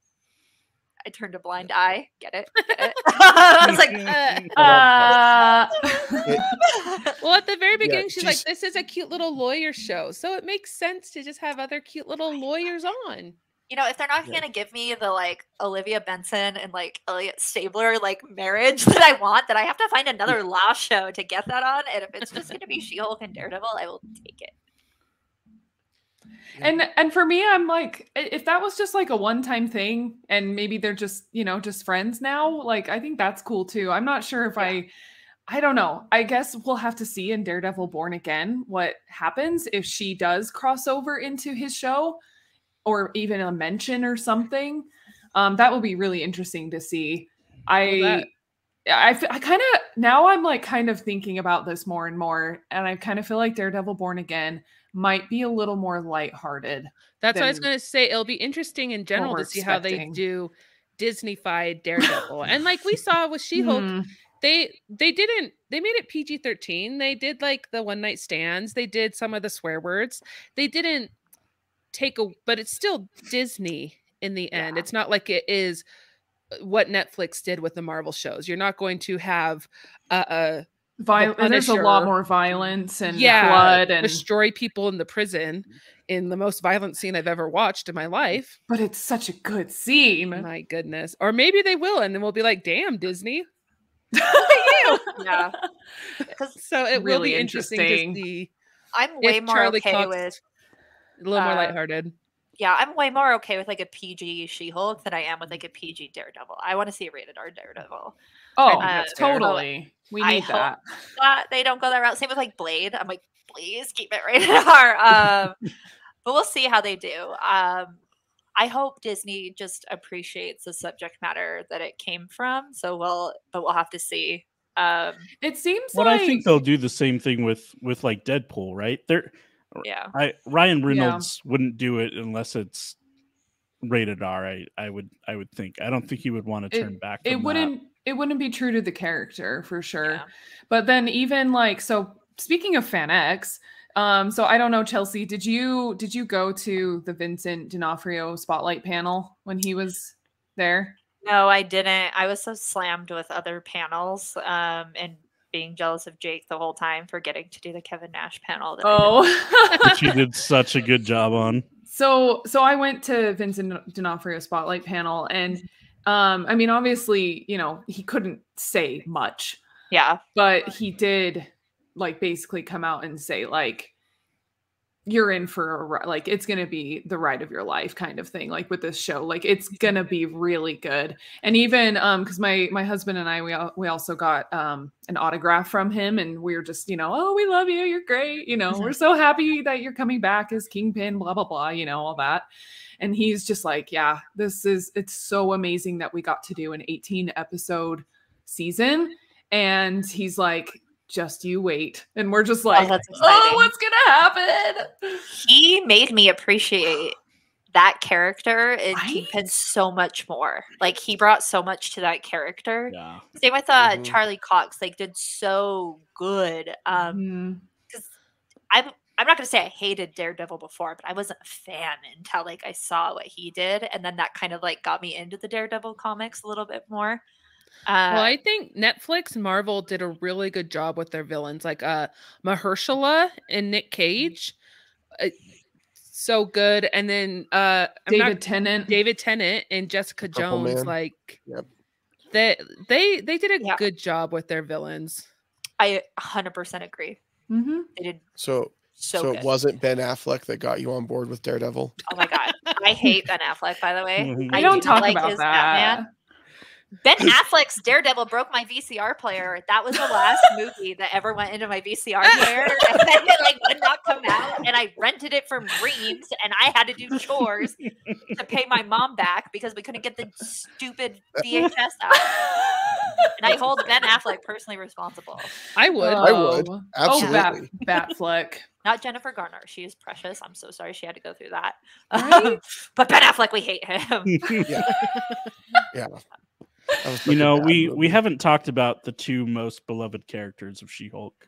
I turned a blind eye. Get it? Get it? I was like, well, at the very beginning, Yeah, she's like, this is a cute little lawyer show. So it makes sense to just have other cute little lawyers on. You know, if they're not going to give me the like Olivia Benson and like Elliot Stabler like marriage that I want, then I have to find another law show to get that on. And if it's just going to be She-Hulk and Daredevil, I will take it. And for me, I'm like, if that was just like a one-time thing and maybe they're just, you know, just friends now, like, I think that's cool too. I'm not sure if I don't know. I guess we'll have to see in Daredevil Born Again what happens if she does cross over into his show, or even a mention or something. That will be really interesting to see. I kind of, now I'm like kind of thinking about this more and more, and I kind of feel like Daredevil Born Again might be a little more lighthearted. That's what I was going to say. It'll be interesting in general to see how they do Disney-fied Daredevil. And like we saw with She-Hulk, they made it PG-13. They did like the one night stands. They did some of the swear words. They didn't but it's still Disney in the end. It's not like it is what Netflix did with the Marvel shows. You're not going to have there's a lot more violence and blood and destroy people in the prison in the most violent scene I've ever watched in my life. But it's such a good scene. My goodness. Or maybe they will, and then we'll be like, damn, Disney. Look at you. Yeah. So it really will be interesting to see. I'm way more Charlie okay Cox with a little more lighthearted. Yeah, I'm way more okay with like a PG She-Hulk than I am with like a PG Daredevil. I want to see a rated R Daredevil. Oh, totally. We need that. They don't go that route. Same with like Blade. I'm like, please keep it rated R. But we'll see how they do. I hope Disney just appreciates the subject matter that it came from. So we'll have to see. It seems what like I think they'll do the same thing with like Deadpool, right? Ryan Reynolds wouldn't do it unless it's rated R. I would think. I don't think he would want to turn back. From it wouldn't be true to the character for sure. Yeah. But then even like, so speaking of Fan X, so I don't know, Chelsy, did you go to the Vincent D'Onofrio spotlight panel when he was there? No, I didn't. I was so slammed with other panels and being jealous of Jake the whole time for getting to do the Kevin Nash panel. Which he did such a good job on. So I went to Vincent D'Onofrio spotlight panel, and I mean, obviously, you know, he couldn't say much. Yeah. But he did like basically come out and say like, you're in for like, it's going to be the ride of your life kind of thing. Like with this show, like it's going to be really good. And even, cause my husband and I, we also got, an autograph from him, and we were just, you know, oh, we love you. You're great. You know, we're so happy that you're coming back as Kingpin, blah, blah, blah, you know, all that. And he's just like, yeah, it's so amazing that we got to do an 18 episode season. And he's like, just you wait. And we're just like, oh, what's going to happen? He made me appreciate that character in Kingpin so much more. Like he brought so much to that character. Yeah. Same with Charlie Cox, like did so good. Because I'm not going to say I hated Daredevil before, but I wasn't a fan until like I saw what he did. And then that kind of like got me into the Daredevil comics a little bit more. Well, I think Netflix and Marvel did a really good job with their villains, like Mahershala and Nick Cage, so good. And then David Tennant and Jessica Purple Jones, Man. like Yep. they did a good job with their villains. I 100% agree. Mm-hmm. They did So good. It wasn't Ben Affleck that got you on board with Daredevil? Oh my god, I hate Ben Affleck. By the way, I don't talk about that. Batman. Ben Affleck's Daredevil broke my VCR player. That was the last movie that ever went into my VCR player, and then it would not come out. And I rented it from Reams, and I had to do chores to pay my mom back because we couldn't get the stupid VHS out. And I hold Ben Affleck personally responsible. I would. I would. Absolutely. Batfleck. Not Jennifer Garner. She is precious. I'm so sorry she had to go through that. Right? But Ben Affleck, we hate him. Yeah. You know, we haven't talked about the two most beloved characters of She-Hulk.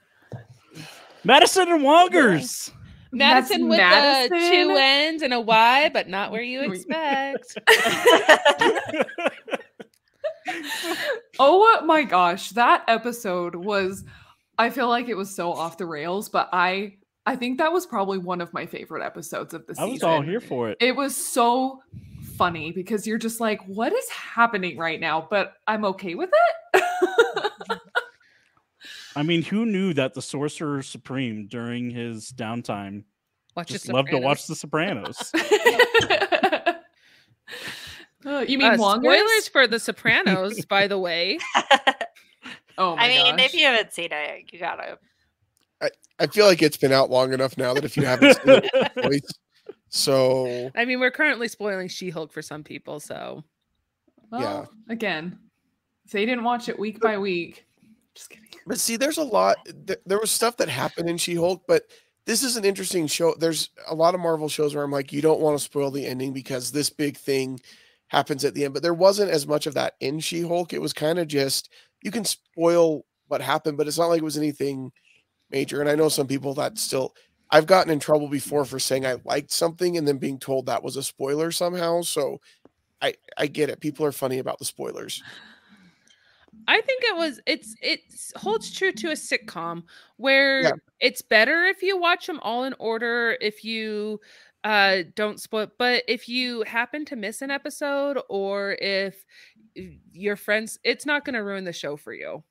Madison and Wongers. Madison with Madison? the two N's and a Y, but not where you expect. Oh my gosh, that episode was, I feel like it was so off the rails, but I think that was probably one of my favorite episodes of the season. I was all here for it. It was so funny because you're just like, what is happening right now? But I'm okay with it. I mean, who knew that the Sorcerer Supreme during his downtime just loved to watch The Sopranos? You mean Wongers? Spoilers for The Sopranos, by the way. Oh my I mean, gosh. if you haven't seen it, you gotta. I feel like it's been out long enough now that if you haven't seen it, so I mean, we're currently spoiling She-Hulk for some people, so Well, yeah. Again, if they didn't watch it week by week, just kidding. But see, there's a lot. There was stuff that happened in She-Hulk, but this is an interesting show. There's a lot of Marvel shows where I'm like, you don't want to spoil the ending because this big thing happens at the end. But there wasn't as much of that in She-Hulk. It was kind of just, you can spoil what happened, but it's not like it was anything major. And I know some people that still, I've gotten in trouble before for saying I liked something and then being told that was a spoiler somehow. So I get it. People are funny about the spoilers. I think it holds true to a sitcom where it's better if you watch them all in order, if you don't spoil, but if you happen to miss an episode or if your friends, it's not going to ruin the show for you.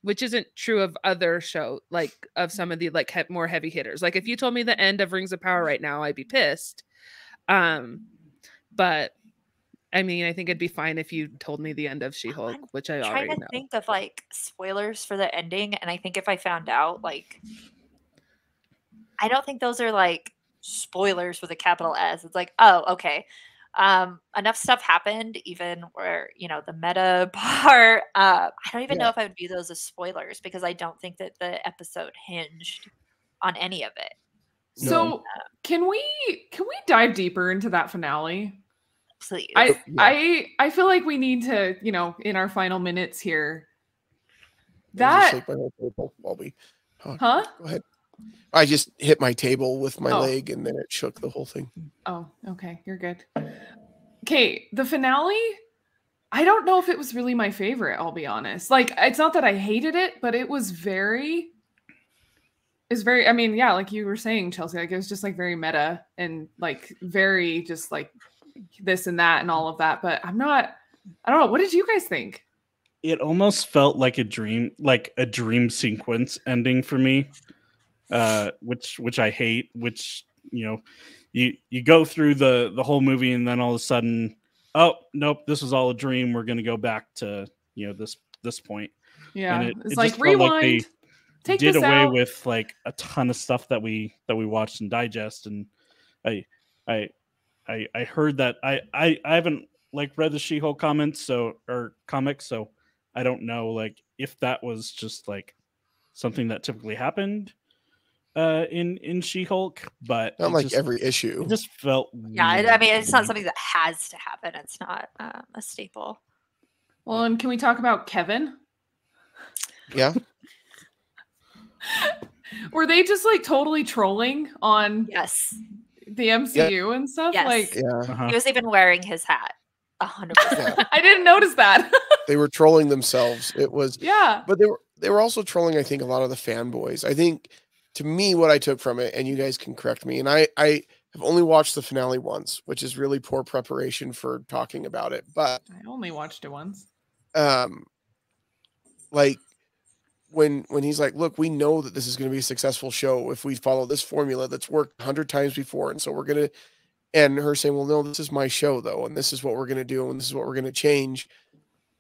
Which isn't true of other show, like of some of the like more heavy hitters. Like if you told me the end of Rings of Power right now, I'd be pissed. But I mean, I think it'd be fine if you told me the end of She-Hulk, which I already know. I'm trying to think of like spoilers for the ending, and I think if I found out, like, I don't think those are like spoilers with a capital S. It's like, oh, okay. Enough stuff happened, even where, you know, the meta part. I don't even know if I would view those as spoilers because I don't think that the episode hinged on any of it. So can we dive deeper into that finale? Please. I feel like we need to, you know, in our final minutes here. That While we huh? Go ahead. I just hit my table with my leg and then it shook the whole thing. Oh, okay. You're good. Okay, the finale, I don't know if it was really my favorite, I'll be honest. Like, it's not that I hated it, but it was very, I mean, yeah, like you were saying, Chelsy, like it was just like very meta and like very just like this and that and all of that. But I don't know. What did you guys think? It almost felt like a dream sequence ending for me. Which I hate, which, you know, you go through the whole movie and then all of a sudden, oh nope, this was all a dream. We're gonna go back to, you know, this point. Yeah, and it's like rewind. They did away with like a ton of stuff that we watched and digest. And I heard that I haven't like read the She-Hulk comics, so I don't know like if that was just like something that typically happened in She-Hulk, but not like every issue. It just felt I mean, it's not something that has to happen. It's not a staple. Well, and can we talk about K.E.V.I.N? Yeah. Were they just like totally trolling on the MCU and stuff? Yes. Like, he was even wearing his hat. 100%. I didn't notice that. They were trolling themselves. It was but they were also trolling, I think, a lot of the fanboys. I think, to me, what I took from it, and you guys can correct me, and I have only watched the finale once, which is really poor preparation for talking about it. But I only watched it once. Like when he's like, look, we know that this is going to be a successful show if we follow this formula that's worked 100 times before, and so we're gonna and her saying, well, no, this is my show though, and this is what we're going to do, and this is what we're going to change.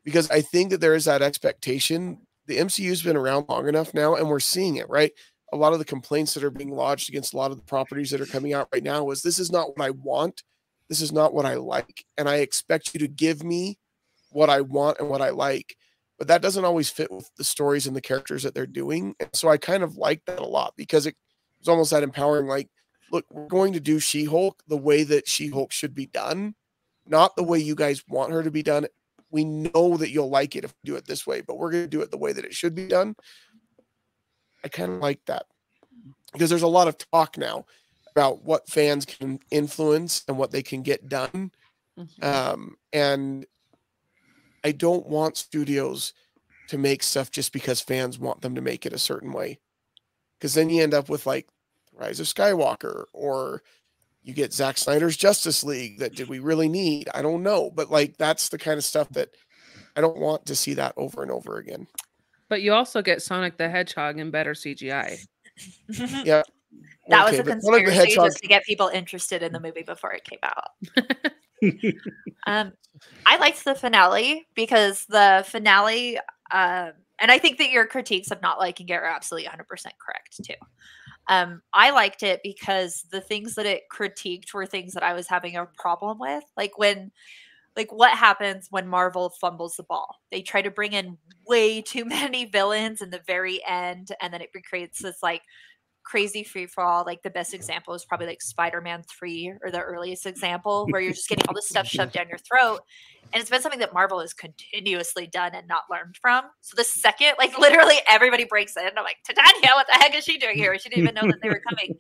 Because I think that there is that expectation. The MCU's been around long enough now, and we're seeing it, right? A lot of the complaints that are being lodged against a lot of the properties that are coming out right now is, this is not what I want. This is not what I like. And I expect you to give me what I want and what I like. But that doesn't always fit with the stories and the characters that they're doing. And so I kind of like that a lot, because it was almost that empowering, like, look, we're going to do She-Hulk the way that She-Hulk should be done, not the way you guys want her to be done. We know that you'll like it if we do it this way, but we're going to do it the way that it should be done. I kind of like that, because there's a lot of talk now about what fans can influence and what they can get done. And I don't want studios to make stuff just because fans want them to make it a certain way, because then you end up with like Rise of Skywalker, or you get Zack Snyder's Justice League that did we really need? I don't know. But like, that's the kind of stuff that I don't want to see that over and over again. But you also get Sonic the Hedgehog in better CGI. Yeah. That Okay, was a but Sonic the conspiracy Hedgehog, just to get people interested in the movie before it came out. I liked the finale, because the finale, and I think that your critiques of not liking it are absolutely 100% correct too. I liked it because the things that it critiqued were things that I was having a problem with. Like what happens when Marvel fumbles the ball? They try to bring in way too many villains in the very end, and then it creates this like crazy free for all. Like the best example is probably like Spider-Man 3, or the earliest example, where you're just getting all this stuff shoved down your throat. And it's been something that Marvel has continuously done and not learned from. So the second, like literally everybody breaks in, I'm like, Titania, what the heck is she doing here? She didn't even know that they were coming.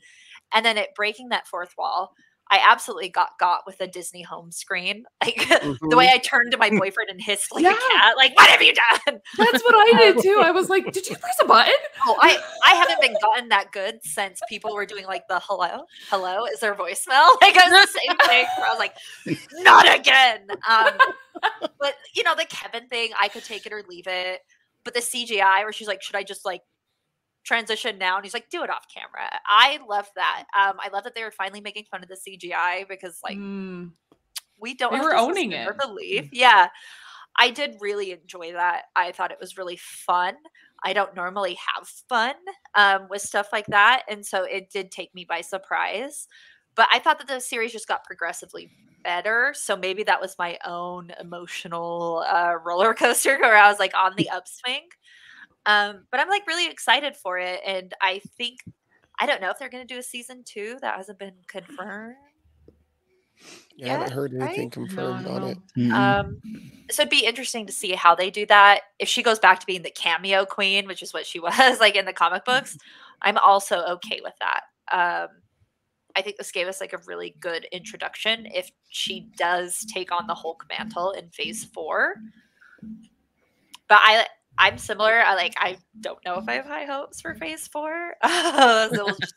And then it breaking that fourth wall, I absolutely got with a Disney home screen. Like the way I turned to my boyfriend and hissed like a cat, like, what have you done? That's what I did too. I was like, did you press a button? Oh, I haven't been gotten that good since people were doing like the hello, is there voicemail? Like it was the same thing where I was like, not again. But you know, the Kevin thing, I could take it or leave it. But the CGI where she's like, should I just like transition now? And he's like, do it off camera. I love that. I love that they were finally making fun of the CGI, because like we don't, they were owning it. Believe. Yeah. I did really enjoy that. I thought it was really fun. I don't normally have fun with stuff like that. And so it did take me by surprise. But I thought that the series just got progressively better. So maybe that was my own emotional roller coaster where I was like on the upswing. But I'm like really excited for it. And I think, I don't know if they're going to do a season 2. That hasn't been confirmed. I haven't heard anything confirmed on it. So it'd be interesting to see how they do that. If she goes back to being the cameo queen, which is what she was like in the comic books, I'm also okay with that. I think this gave us like a really good introduction if she does take on the Hulk mantle in phase 4. But I'm similar. I don't know if I have high hopes for phase 4. So we'll just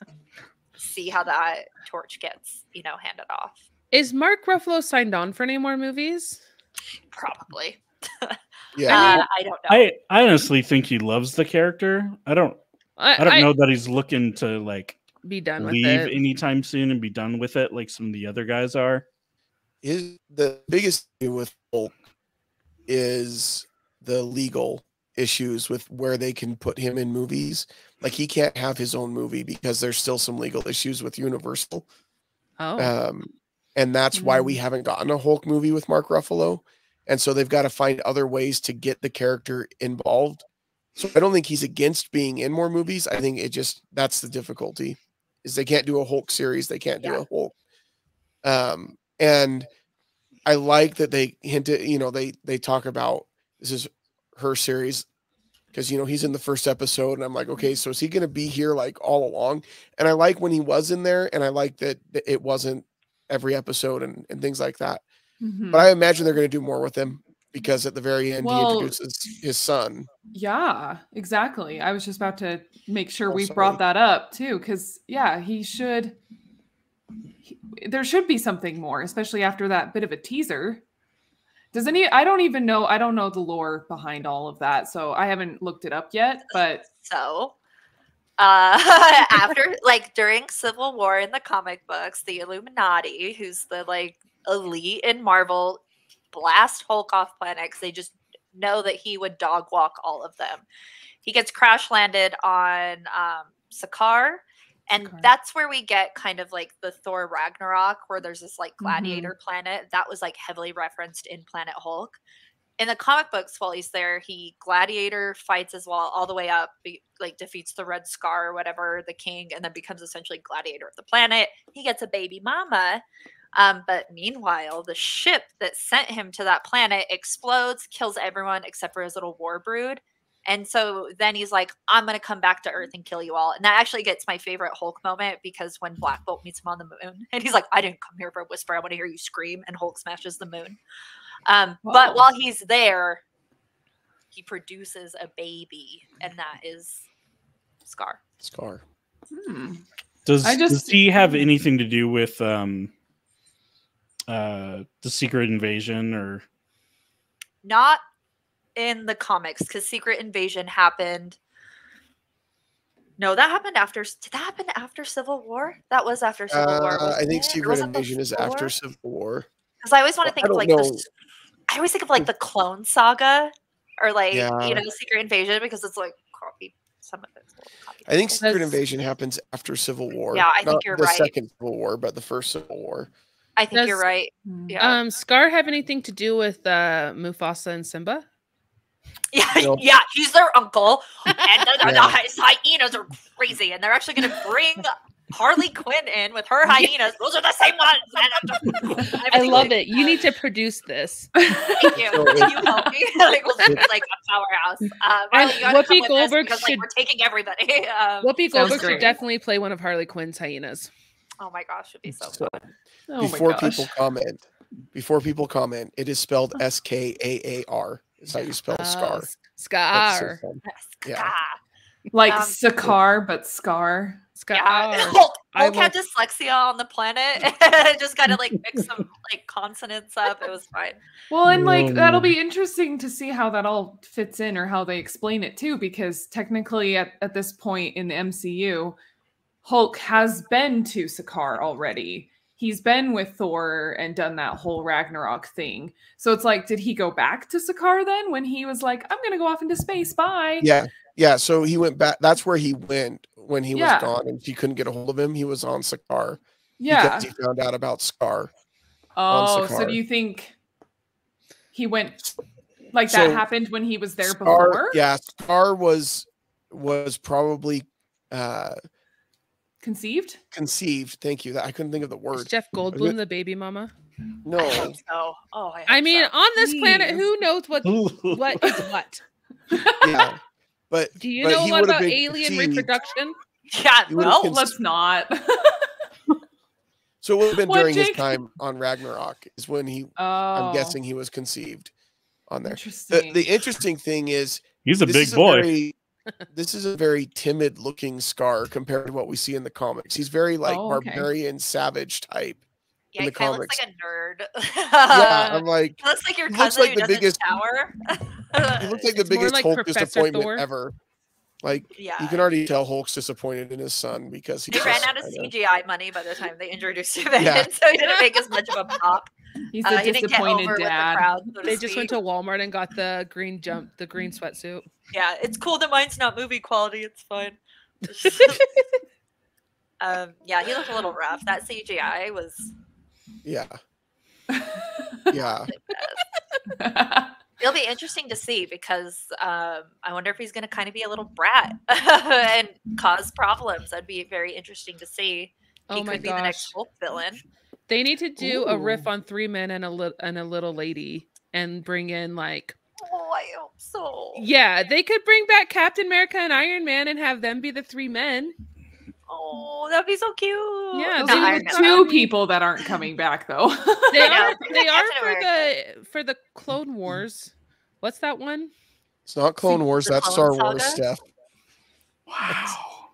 see how that torch gets, handed off. Is Mark Ruffalo signed on for any more movies? Probably. Yeah. I don't know. I honestly think he loves the character. I don't know that he's looking to like be done with leave it anytime soon and be done with it like some of the other guys are. The biggest issue with Hulk is the legal issues with where they can put him in movies. Like he can't have his own movie because there's still some legal issues with Universal. And that's why we haven't gotten a Hulk movie with Mark Ruffalo. And so they've got to find other ways to get the character involved. So I don't think he's against being in more movies. I think that's the difficulty, is they can't do a Hulk series. They can't do a Hulk. And I like that they hinted, they talk about this is her series, because, he's in the first episode and I'm like, okay, so is he going to be here like all along? And I like when he was in there, and I like that it wasn't every episode and things like that. But I imagine they're going to do more with him, because at the very end he introduces his son. Yeah, exactly. I was just about to make sure we brought that up too, because there should be something more, especially after that bit of a teaser. I don't know the lore behind all of that, so I haven't looked it up yet, but After, like, during Civil War in the comic books, the Illuminati, who's the, like, elite in Marvel, blast Hulk off planet because they just know that he would dog walk all of them. He gets crash landed on Sakaar, and Sakaar. that's where we get kind of like the Thor Ragnarok, where there's this like gladiator planet that was like heavily referenced in Planet Hulk. In the comic books, while he's there, he gladiator fights as well all the way up, like defeats the Red Scar or whatever, the king, and then becomes essentially gladiator of the planet. He gets a baby mama. But meanwhile, the ship that sent him to that planet explodes, kills everyone except for his little war brood. And so then he's like, I'm going to come back to Earth and kill you all. And that actually gets my favorite Hulk moment, because when Black Bolt meets him on the moon, and he's like, I didn't come here for a whisper. I want to hear you scream. And Hulk smashes the moon. But while he's there, he produces a baby, and that is Scar. Scar. Does he have anything to do with the Secret Invasion, or not in the comics? Because Secret Invasion happened. No, that happened after. Did that happen after Civil War? That was after Civil War. I think it? Secret Invasion is after Civil War. Because I always want to think of like this. I always think of like the Clone Saga, or like Secret Invasion, because it's like copy. Some of it's copied. I think Secret Invasion happens after Civil War. Yeah, I think you're right. The second Civil War, but the first Civil War. I think you're right. Yeah. Scar have anything to do with Mufasa and Simba? Yeah, yeah, he's their uncle, and the hyenas are crazy, and they're actually going to bring Harley Quinn in with her hyenas. Those are the same ones. I love it. You need to produce this. Thank you. Can you help me? Like, we'll be like a powerhouse. Whoopi Goldberg should. We're taking everybody. Whoopi Goldberg should definitely play one of Harley Quinn's hyenas. Oh my gosh, it'd be so fun. Before people comment, it is spelled Skaar. Is how you spell Scar. Scar. So yeah. Like Sakaar, but Scar. Scar. Yeah. Hulk had dyslexia on the planet. Just kind of like mix some like consonants up. It was fine. Well, and like that'll be interesting to see how that all fits in, or how they explain it too, because technically at this point in the MCU, Hulk has been to Sakaar already. He's been with Thor and done that whole Ragnarok thing. So it's like, did he go back to Sakaar then when he was like, I'm going to go off into space, bye? Yeah. Yeah. So he went back. That's where he went when he was gone, and she couldn't get a hold of him. He was on Sakaar. Yeah. Because he found out about Scar. Oh, so do you think he went like that happened when he was there before? Yeah. Scar was probably conceived. Thank you. I couldn't think of the word. Is Jeff Goldblum the baby mama? No. I hope so. Oh, I mean, on this planet, who knows what is what? Yeah. But do you know a lot about alien reproduction? Yeah. Well, let's not. So it would have been during his time on Ragnarok is when he. I'm guessing he was conceived on there. Interesting. The interesting thing is he's a big boy. This is a very timid looking Scar compared to what we see in the comics. He's very like barbarian, savage type. Yeah, in the he kind of comics. looks like a nerd. Yeah, I'm like. He looks like your cousin who doesn't shower. He looks like the biggest like Hulk Professor disappointment Thor. ever. Like, you Yeah. can already tell Hulk's disappointed in his son because They ran out of CGI money by the time they introduced him in, so he didn't make as much of a pop. He's a He didn't get disappointed over with the dad. crowd, so to They just went speak. to Walmart and got the green sweatsuit. Yeah, it's cool that mine's not movie quality. It's fine. Yeah, he looked a little rough. That CGI was. Yeah. Yeah. It'll be interesting to see because I wonder if he's going to kind of be a little brat and cause problems. That'd be very interesting to see. He could be the next Hulk villain. They need to do a riff on 3 men and a little lady and bring in like. Oh, I hope so. Yeah, they could bring back Captain America and Iron Man and have them be the 3 men. Oh, that'd be so cute. Yeah, those are the two people that aren't coming back though. They are Captain for the Clone Wars. What's that one? It's not Clone Wars. That's Star Wars stuff. Wow.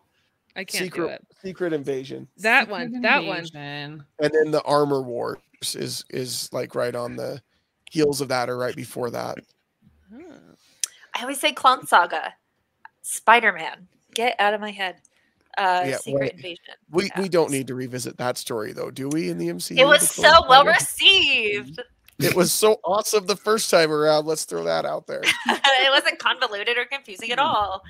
I can't do it. Secret Invasion. That one. And then the Armor Wars is like right on the heels of that or right before that. I always say Clone Saga. Spider-Man. Get out of my head. Secret Invasion. We don't need to revisit that story though, do we? In the MCU, It was so well received. It was so awesome the first time around. Let's throw that out there. It wasn't convoluted or confusing at all.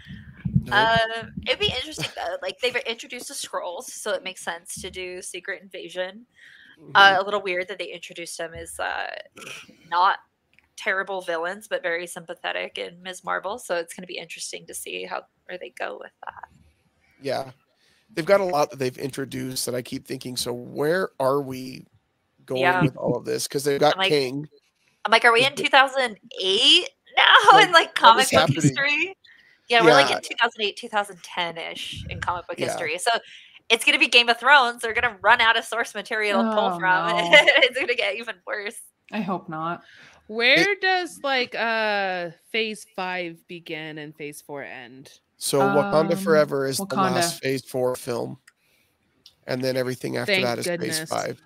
Nope. It'd be interesting though. Like they've introduced the scrolls, so it makes sense to do Secret Invasion. A little weird that they introduced them as not terrible villains, but very sympathetic in Ms. Marvel. So it's going to be interesting to see where they go with that. Yeah, they've got a lot that they've introduced that I keep thinking. So where are we going with all of this? Because they've got King. I'm like, are we in 2008 now in like comic book history? Yeah, we're like in 2008, 2010-ish in comic book history. So it's going to be Game of Thrones. They're going to run out of source material to pull from. No. It's going to get even worse. I hope not. Where does like phase 5 begin and phase 4 end? So Wakanda Forever is the last phase 4 film. And then everything after that is phase 5.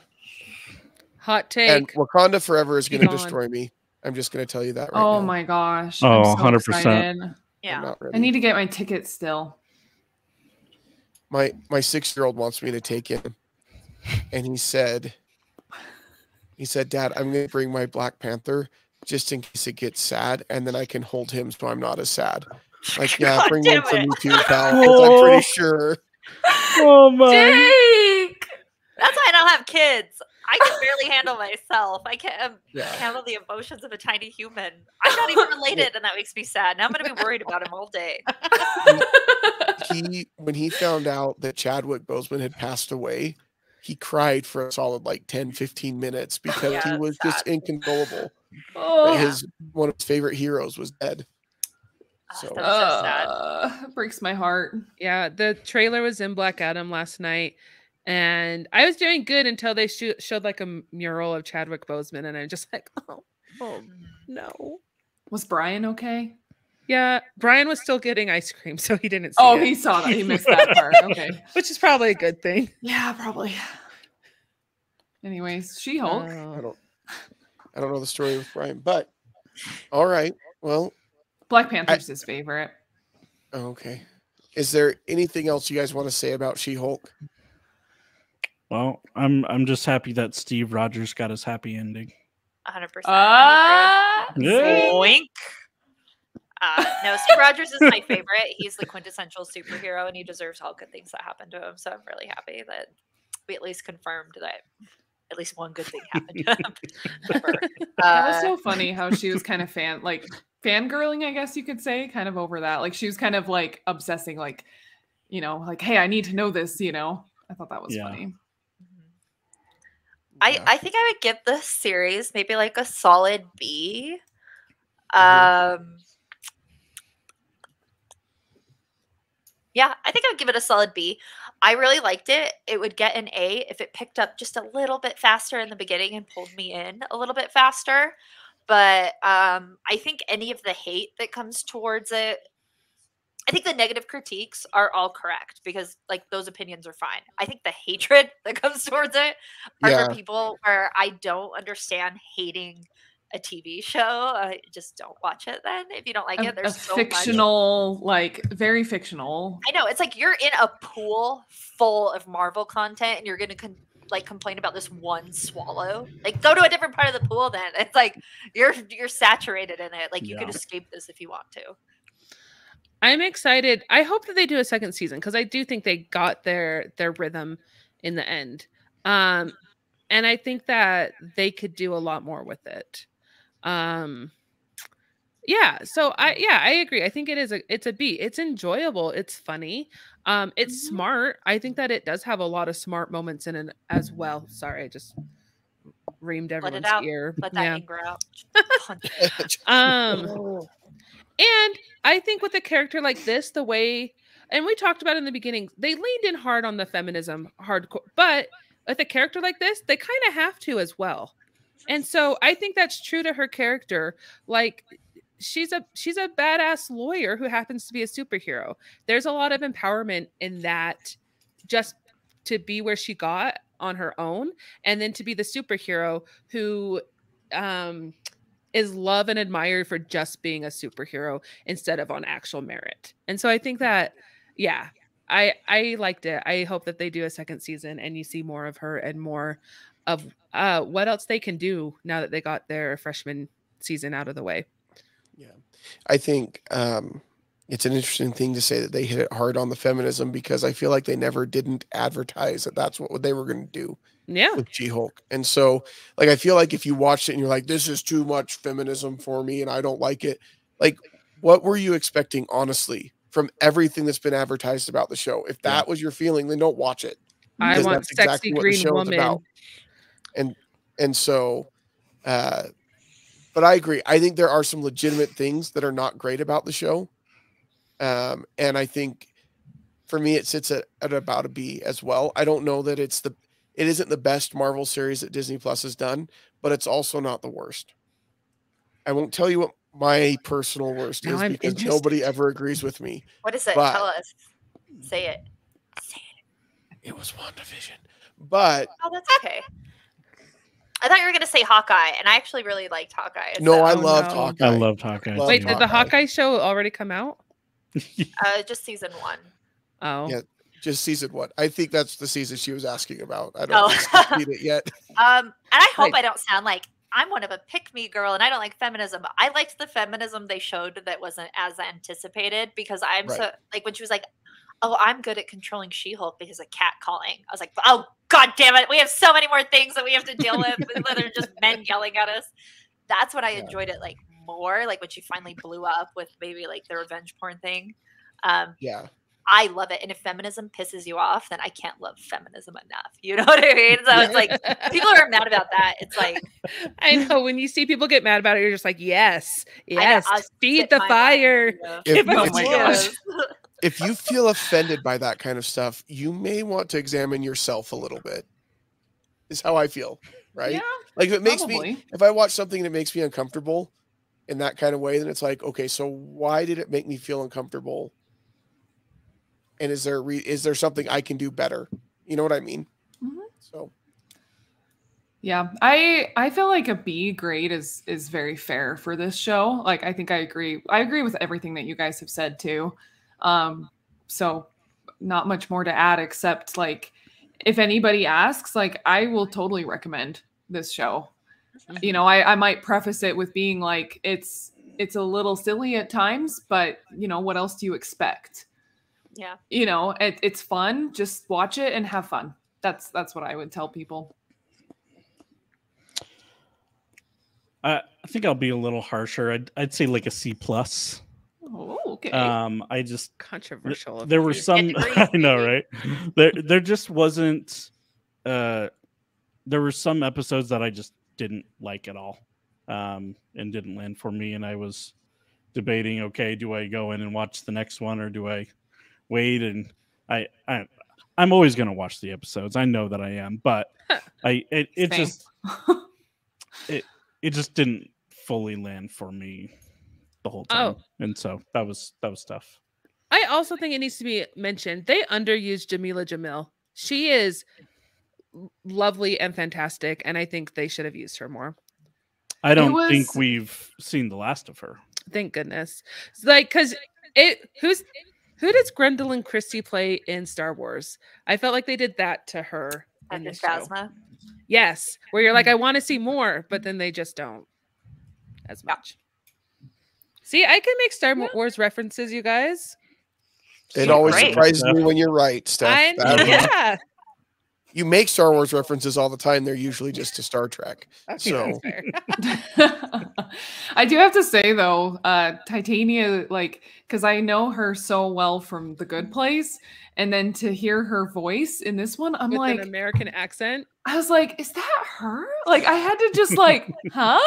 Hot take. And Wakanda Forever is going to destroy me. I'm just going to tell you that right now. Oh my gosh. Oh, I'm so 100%. Excited. Yeah. I need to get my ticket still. My 6-year-old wants me to take him. And he said, Dad, I'm going to bring my Black Panther just in case it gets sad. And then I can hold him so I'm not as sad. Like, yeah, bring one for me too, pal. I'm pretty sure. Oh my. Jake! That's why I don't have kids. I can barely handle myself. I can't handle the emotions of a tiny human. I'm not even related, and that makes me sad. Now I'm going to be worried about him all day. When he found out that Chadwick Boseman had passed away, he cried for a solid like 10, 15 minutes because he was just inconsolable. One of his favorite heroes was dead. So sad. It breaks my heart. Yeah, the trailer was in Black Adam last night. And I was doing good until they showed like a mural of Chadwick Boseman, and I'm just like, oh no. Was Brian okay? Yeah, Brian was still getting ice cream, so he didn't see it. He saw that. He missed that part. Okay. Which is probably a good thing. Yeah, probably. Anyways, She-Hulk. I don't know the story with Brian, but all right. Well, Black Panther's his favorite. Okay. Is there anything else you guys want to say about She-Hulk? Well, I'm just happy that Steve Rogers got his happy ending. 100%. Yeah. Wink. No, Steve Rogers is my favorite. He's the quintessential superhero, and he deserves all good things that happen to him. So I'm really happy that we at least confirmed that at least one good thing happened to him. That was so funny how she was kind of fangirling, I guess you could say, kind of over that. Like she was kind of like obsessing, like, like, hey, I need to know this, I thought that was funny. I think I would give this series maybe like a solid B. Yeah, I think I would give it a solid B. I really liked it. It would get an A if it picked up just a little bit faster in the beginning and pulled me in a little bit faster. But I think any of the hate that comes towards it, I think the negative critiques are all correct because like those opinions are fine. I think the hatred that comes towards it are for people where I don't understand hating a TV show. I just don't watch it then. If you don't like it, there's so fictional, like very fictional. I know. It's like you're in a pool full of Marvel content and you're going to complain about this one swallow. Like go to a different part of the pool then. It's like you're saturated in it. Like you can escape this if you want to. I'm excited. I hope that they do a second season because I do think they got their rhythm in the end. And I think that they could do a lot more with it. So I agree. I think it's a B. It's enjoyable. It's funny. It's smart. I think that it does have a lot of smart moments in it as well. Sorry, I just reamed everyone's ear. Let that anger out. And I think with a character like this, the way, and we talked about in the beginning, they leaned in hard on the feminism hardcore, but with a character like this, they kind of have to as well. And so I think that's true to her character. Like she's a badass lawyer who happens to be a superhero. There's a lot of empowerment in that, just to be where she got on her own, and then to be the superhero who is loved and admired for just being a superhero instead of on actual merit. And so I think that, I liked it. I hope that they do a second season and you see more of her and more of what else they can do now that they got their freshman season out of the way. Yeah, I think it's an interesting thing to say that they hit it hard on the feminism, because I feel like they never didn't advertise that that's what they were going to do with She-Hulk. And so, like, I feel like if you watched it and you're like, this is too much feminism for me and I don't like it, like, what were you expecting, honestly, from everything that's been advertised about the show? If that was your feeling, then don't watch it. I want sexy green woman. And so, but I agree. I think there are some legitimate things that are not great about the show. And I think for me, it sits at about a B as well. I don't know that it isn't the best Marvel series that Disney Plus has done, but it's also not the worst. I won't tell you what my personal worst is, because nobody ever agrees with me. What is it? Tell us. Say it. Say it. It was WandaVision. But oh, that's okay. I thought you were going to say Hawkeye, and I actually really liked Hawkeye. No, I loved Hawkeye. I loved Hawkeye. Wait, did the Hawkeye show already come out? Just season 1. Oh. Yeah, just season 1. I think that's the season she was asking about. I don't think she's seen it yet. And I hope I don't sound like I'm one of a pick-me girl and I don't like feminism. But I liked the feminism they showed that wasn't as anticipated, because I'm so, like, when she was like, oh, I'm good at controlling She-Hulk because of catcalling. I was like, oh, God damn it. We have so many more things that we have to deal with that are just men yelling at us. That's when I enjoyed it, like, more, like when she finally blew up with maybe like the revenge porn thing. I love it. And if feminism pisses you off, then I can't love feminism enough. You know what I mean? So it's like, people are mad about that. It's like, I know, when you see people get mad about it, you're just like, yes, feed the fire. If you feel offended by that kind of stuff, you may want to examine yourself a little bit, is how I feel, right? Yeah, like, if it makes me, if I watch something that makes me uncomfortable in that kind of way, then it's like, okay, so why did it make me feel uncomfortable? And is there something I can do better? You know what I mean? Mm-hmm. So, yeah, I feel like a B grade is very fair for this show. Like, I think I agree with everything that you guys have said too. So not much more to add, except, like, if anybody asks, like, I will totally recommend this show. You know, I might preface it with being like, it's a little silly at times, but, you know, what else do you expect? Yeah. You know, it's fun. Just watch it and have fun. That's what I would tell people. I think I'll be a little harsher. I'd say like a C+. Oh, okay. I just controversial. There were some. I know, right? There just wasn't. There were some episodes that I just didn't like at all, and didn't land for me. And I was debating, okay, do I go in and watch the next one, or do I wait? And I'm always going to watch the episodes. I know that I am, but it just didn't fully land for me the whole time. And so that was tough. I also think it needs to be mentioned, they underused Jamila Jamil. She is lovely and fantastic, and I think they should have used her more. I don't think we've seen the last of her. Thank goodness. Like, because who does Gwendolyn Christie play in Star Wars? I felt like they did that to her in the show. Yes, where you're like, I want to see more, but then they just don't as much. See, I can make Star Wars references, you guys. It always surprises me when you're right, Steph. Yeah. You make Star Wars references all the time. They're usually just to Star Trek. So I do have to say, though, Titania, like, because I know her so well from The Good Place, and then to hear her voice in this one, I'm with like, an American accent. I was like, is that her? Like, I had to just like, huh?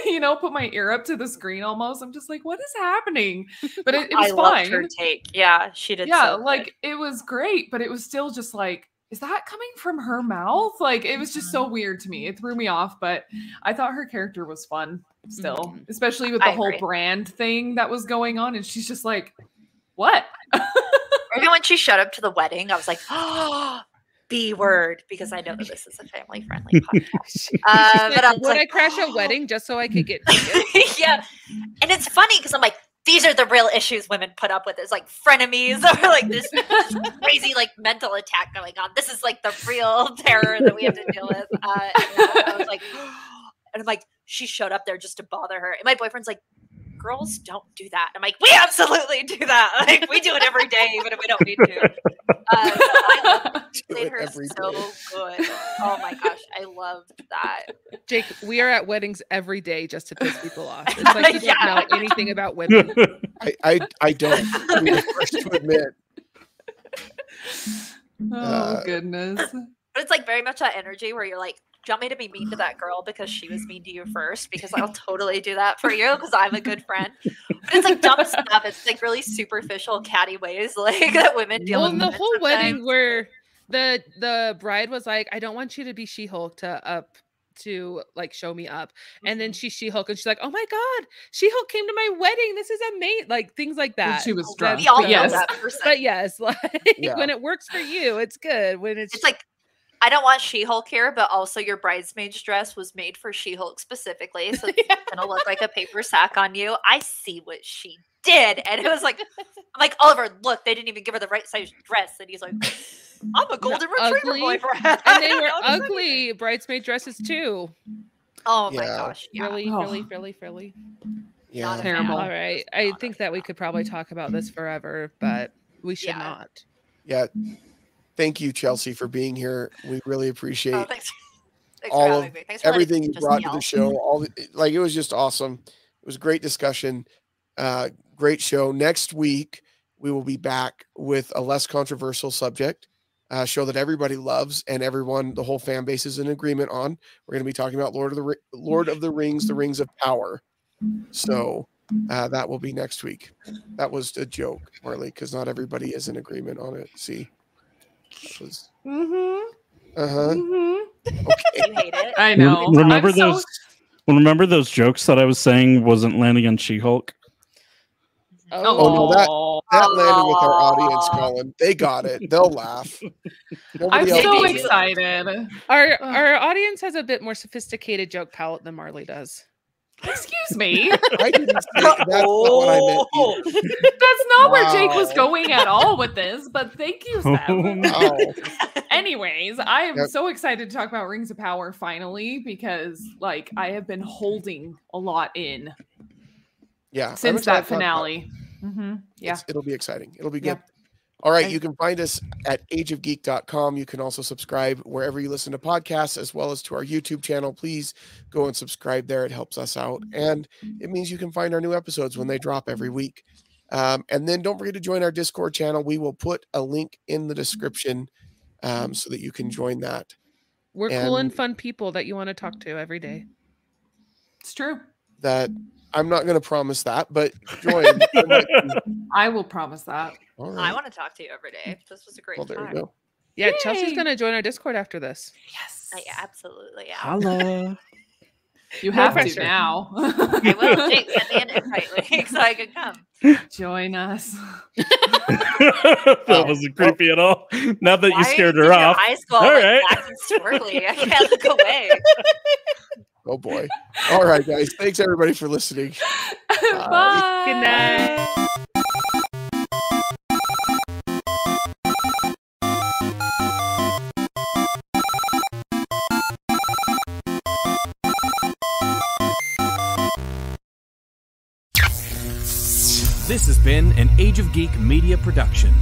You know, put my ear up to the screen almost. I'm just like, what is happening? But it was fine. Loved her take. Yeah, she did. Yeah, so like, it was great, but it was still just like, is that coming from her mouth? Like, it was just so weird to me. It threw me off, but I thought her character was fun still, especially with the whole brand thing that was going on. And she's just like, what? Even when she showed up to the wedding, I was like, oh, B word, because I know that this is a family-friendly podcast. But would I crash a wedding just so I could get tickets? Yeah. And it's funny because I'm like, these are the real issues women put up with. It's like frenemies or like this crazy like mental attack going on. This is like the real terror that we have to deal with. And I was like, and I'm like, she showed up there just to bother her. And my boyfriend's like, girls don't do that. I'm like, we absolutely do that. Like we do it every day, even if we don't need to. I played her so good. Oh my gosh, I loved that. Jake, we are at weddings every day just to piss people off. It's like you don't know anything about women. I don't. I'm the first to admit. Oh goodness. But it's like very much that energy where you're like, do you want me to be mean to that girl because she was mean to you first? Because I'll totally do that for you because I'm a good friend. But it's like dumb stuff. It's like really superficial, catty ways like that women deal with. Well, the whole wedding where the bride was like, I don't want you to be She-Hulk to like show me up. And then she's She-Hulk and she's like, oh my God, She-Hulk came to my wedding. This is amazing. Like things like that. She was drunk. We all know that person. But yes, like when it works for you, it's good. When it's like, I don't want She-Hulk here, but also your bridesmaid's dress was made for She-Hulk specifically. So it's gonna look like a paper sack on you. I see what she did. And it was like, I'm like, Oliver, look, they didn't even give her the right size dress. And he's like, I'm a golden retriever boyfriend. And they were ugly bridesmaid dresses too. Oh my gosh. Yeah. Really. Yeah. Terrible. All right. I think that we could probably talk about this forever, but we should not. Yeah. Thank you, Chelsy, for being here. We really appreciate thanks all of everything you brought to yell. the show. It was just awesome. It was a great discussion. Great show. Next week, we will be back with a less controversial subject, a show that everybody loves and the whole fan base is in agreement on. We're going to be talking about Lord of the Rings, the Rings of Power. So that will be next week. That was a joke, Marlee, because not everybody is in agreement on it. See? Was okay. You hate it. I know. Remember those jokes that I was saying wasn't landing on She-Hulk? Oh no, that landed with our audience, Collin. They got it. They'll laugh. I'm so excited. Our audience has a bit more sophisticated joke palette than Marlee does. Excuse me. I didn't say that's not what I meant either. That's not where Jake was going at all with this, but thank you, Steph. Anyways, I am so excited to talk about Rings of Power finally because like I have been holding a lot in. Yeah. Since that finale. Yeah. It'll be exciting. It'll be good. All right. You can find us at ageofgeek.com. You can also subscribe wherever you listen to podcasts as well as to our YouTube channel. Please go and subscribe there. It helps us out. And it means you can find our new episodes when they drop every week. And then don't forget to join our Discord channel. We will put a link in the description so that you can join that. We're cool and fun people that you want to talk to every day. It's true. That I'm not going to promise that, but join. I will promise that. All right. I want to talk to you every day. This was a great time. There you go. Yeah, yay. Chelsea's going to join our Discord after this. Yes. I absolutely am. Hello. You have to now. I will. Jake, send me an invite link so I can come. Join us. That wasn't creepy at all. Now that you scared her off. All right. Black and swirly. I can't look away. Oh boy. All right, guys. Thanks everybody for listening. Bye. Good night. This has been an Age of Geek media production.